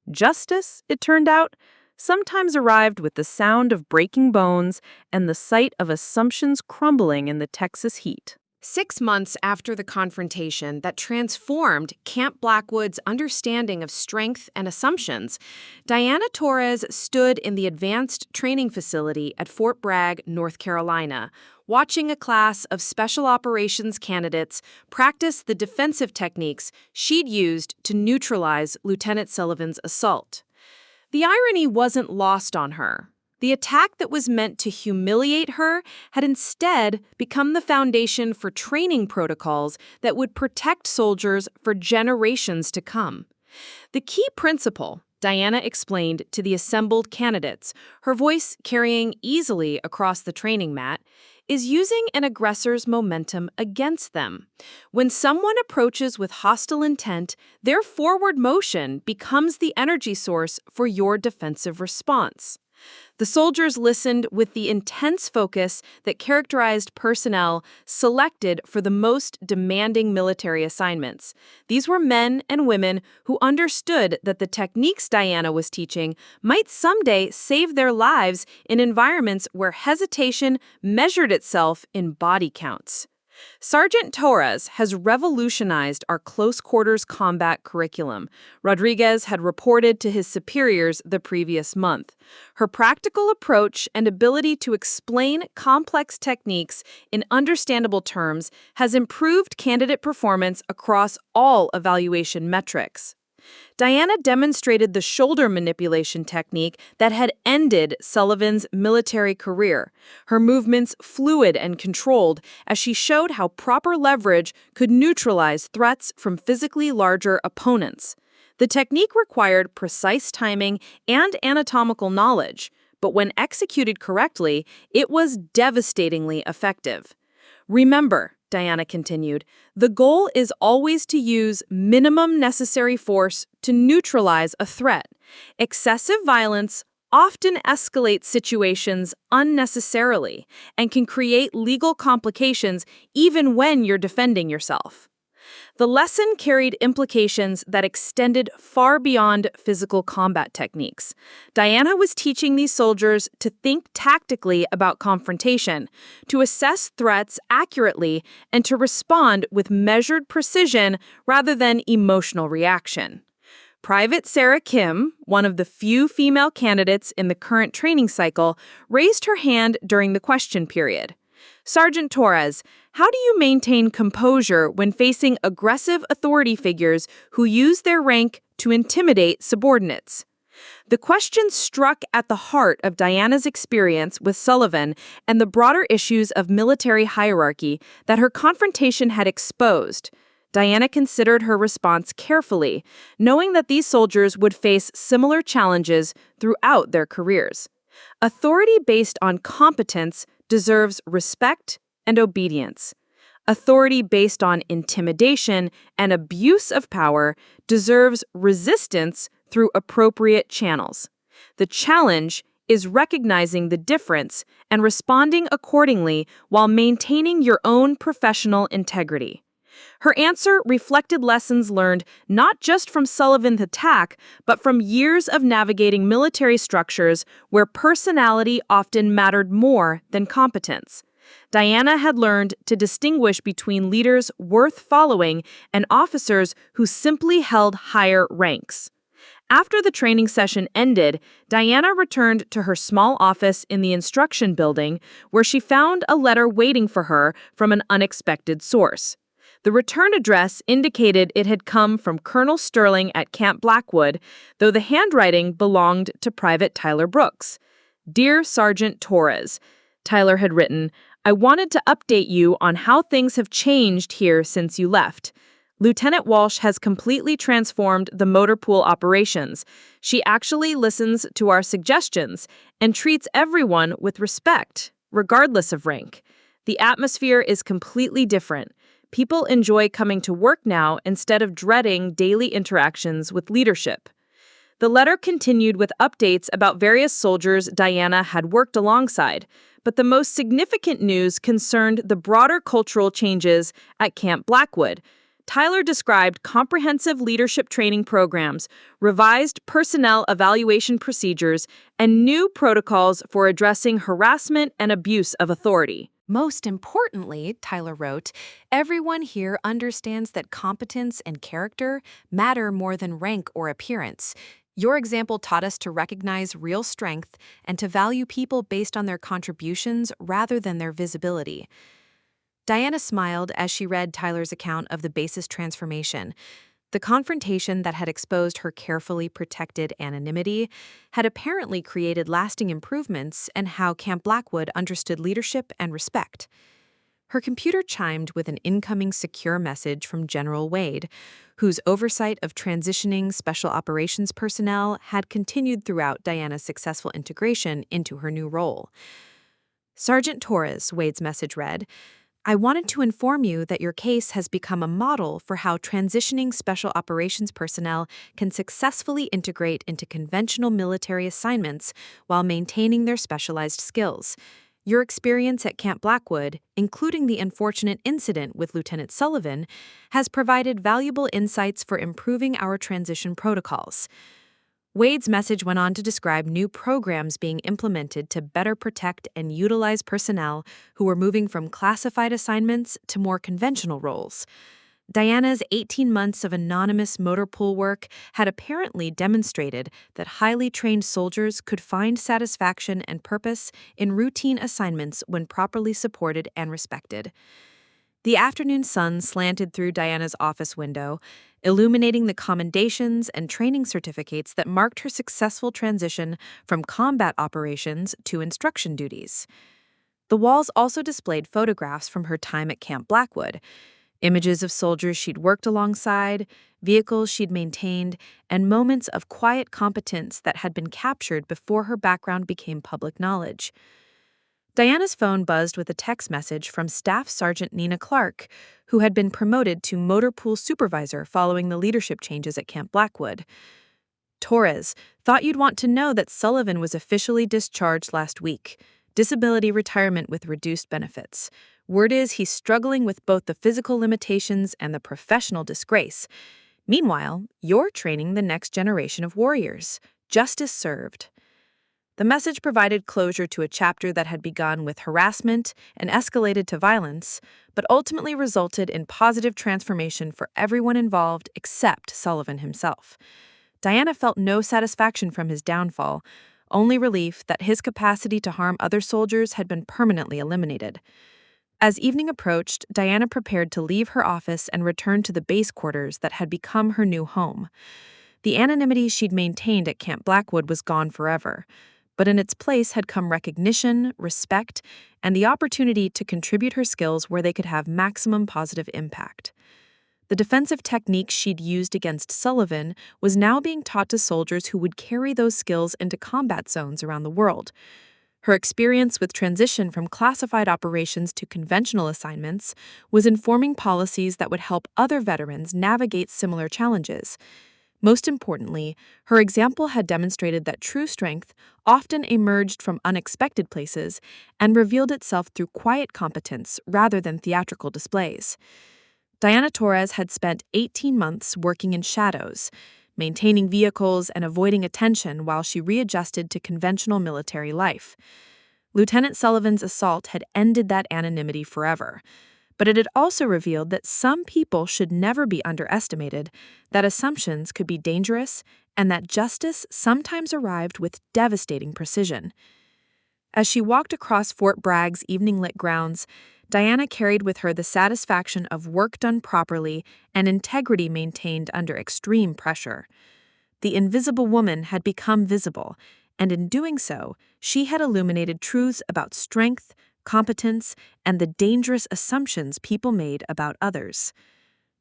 Justice, it turned out, sometimes arrived with the sound of breaking bones and the sight of assumptions crumbling in the Texas heat. 6 months after the confrontation that transformed Camp Blackwood's understanding of strength and assumptions, Diana Torres stood in the advanced training facility at Fort Bragg, North Carolina, watching a class of special operations candidates practice the defensive techniques she'd used to neutralize Lieutenant Sullivan's assault. The irony wasn't lost on her. The attack that was meant to humiliate her had instead become the foundation for training protocols that would protect soldiers for generations to come. The key principle, Diana explained to the assembled candidates, her voice carrying easily across the training mat, is using an aggressor's momentum against them. When someone approaches with hostile intent, their forward motion becomes the energy source for your defensive response. The soldiers listened with the intense focus that characterized personnel selected for the most demanding military assignments. These were men and women who understood that the techniques Diana was teaching might someday save their lives in environments where hesitation measured itself in body counts. Sergeant Torres has revolutionized our close-quarters combat curriculum, Rodriguez had reported to his superiors the previous month. Her practical approach and ability to explain complex techniques in understandable terms has improved candidate performance across all evaluation metrics. Diana demonstrated the shoulder manipulation technique that had ended Sullivan's military career, her movements fluid and controlled as she showed how proper leverage could neutralize threats from physically larger opponents. The technique required precise timing and anatomical knowledge, but when executed correctly, it was devastatingly effective. Remember, Diana continued, the goal is always to use minimum necessary force to neutralize a threat. Excessive violence often escalates situations unnecessarily and can create legal complications even when you're defending yourself. The lesson carried implications that extended far beyond physical combat techniques. Diana was teaching these soldiers to think tactically about confrontation, to assess threats accurately, and to respond with measured precision rather than emotional reaction. Private Sarah Kim, one of the few female candidates in the current training cycle, raised her hand during the question period. Sergeant Torres, how do you maintain composure when facing aggressive authority figures who use their rank to intimidate subordinates? The question struck at the heart of Diana's experience with Sullivan and the broader issues of military hierarchy that her confrontation had exposed. Diana considered her response carefully, knowing that these soldiers would face similar challenges throughout their careers. Authority based on competence deserves respect and obedience. Authority based on intimidation and abuse of power deserves resistance through appropriate channels. The challenge is recognizing the difference and responding accordingly while maintaining your own professional integrity. Her answer reflected lessons learned not just from Sullivan's attack, but from years of navigating military structures where personality often mattered more than competence. Diana had learned to distinguish between leaders worth following and officers who simply held higher ranks. After the training session ended, Diana returned to her small office in the instruction building, where she found a letter waiting for her from an unexpected source. The return address indicated it had come from Colonel Sterling at Camp Blackwood, though the handwriting belonged to Private Tyler Brooks. Dear Sergeant Torres, Tyler had written, I wanted to update you on how things have changed here since you left. Lieutenant Walsh has completely transformed the motor pool operations. She actually listens to our suggestions and treats everyone with respect, regardless of rank. The atmosphere is completely different. People enjoy coming to work now instead of dreading daily interactions with leadership. The letter continued with updates about various soldiers Diana had worked alongside, but the most significant news concerned the broader cultural changes at Camp Blackwood. Tyler described comprehensive leadership training programs, revised personnel evaluation procedures, and new protocols for addressing harassment and abuse of authority. Most importantly, Tyler wrote, everyone here understands that competence and character matter more than rank or appearance. Your example taught us to recognize real strength and to value people based on their contributions rather than their visibility. Diana smiled as she read Tyler's account of the base's transformation. The confrontation that had exposed her carefully protected anonymity had apparently created lasting improvements in how Camp Blackwood understood leadership and respect. Her computer chimed with an incoming secure message from General Wade, whose oversight of transitioning special operations personnel had continued throughout Diana's successful integration into her new role. Sergeant Torres, Wade's message read, I wanted to inform you that your case has become a model for how transitioning special operations personnel can successfully integrate into conventional military assignments while maintaining their specialized skills. Your experience at Camp Blackwood, including the unfortunate incident with Lieutenant Sullivan, has provided valuable insights for improving our transition protocols. Wade's message went on to describe new programs being implemented to better protect and utilize personnel who were moving from classified assignments to more conventional roles. Diana's 18 months of anonymous motor pool work had apparently demonstrated that highly trained soldiers could find satisfaction and purpose in routine assignments when properly supported and respected. The afternoon sun slanted through Diana's office window, illuminating the commendations and training certificates that marked her successful transition from combat operations to instruction duties. The walls also displayed photographs from her time at Camp Blackwood, images of soldiers she'd worked alongside, vehicles she'd maintained, and moments of quiet competence that had been captured before her background became public knowledge. Diana's phone buzzed with a text message from Staff Sergeant Nina Clark, who had been promoted to motor pool supervisor following the leadership changes at Camp Blackwood. Torres, thought you'd want to know that Sullivan was officially discharged last week. Disability retirement with reduced benefits. Word is he's struggling with both the physical limitations and the professional disgrace. Meanwhile, you're training the next generation of warriors. Justice served. The message provided closure to a chapter that had begun with harassment and escalated to violence, but ultimately resulted in positive transformation for everyone involved except Sullivan himself. Diana felt no satisfaction from his downfall, only relief that his capacity to harm other soldiers had been permanently eliminated. As evening approached, Diana prepared to leave her office and return to the base quarters that had become her new home. The anonymity she'd maintained at Camp Blackwood was gone forever, but in its place had come recognition, respect, and the opportunity to contribute her skills where they could have maximum positive impact. The defensive techniques she'd used against Sullivan was now being taught to soldiers who would carry those skills into combat zones around the world. Her experience with transition from classified operations to conventional assignments was informing policies that would help other veterans navigate similar challenges. Most importantly, her example had demonstrated that true strength often emerged from unexpected places and revealed itself through quiet competence rather than theatrical displays. Diana Torres had spent 18 months working in shadows, maintaining vehicles and avoiding attention while she readjusted to conventional military life. Lieutenant Sullivan's assault had ended that anonymity forever, but it had also revealed that some people should never be underestimated, that assumptions could be dangerous, and that justice sometimes arrived with devastating precision. As she walked across Fort Bragg's evening-lit grounds, Diana carried with her the satisfaction of work done properly and integrity maintained under extreme pressure. The invisible woman had become visible, and in doing so, she had illuminated truths about strength, competence, and the dangerous assumptions people made about others.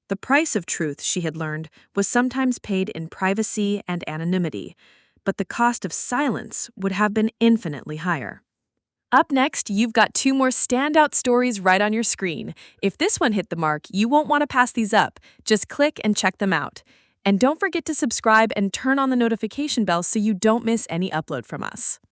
The price of truth, she had learned, was sometimes paid in privacy and anonymity, but the cost of silence would have been infinitely higher. Up next, you've got 2 more standout stories right on your screen. If this one hit the mark, you won't want to pass these up. Just click and check them out. And don't forget to subscribe and turn on the notification bell so you don't miss any upload from us.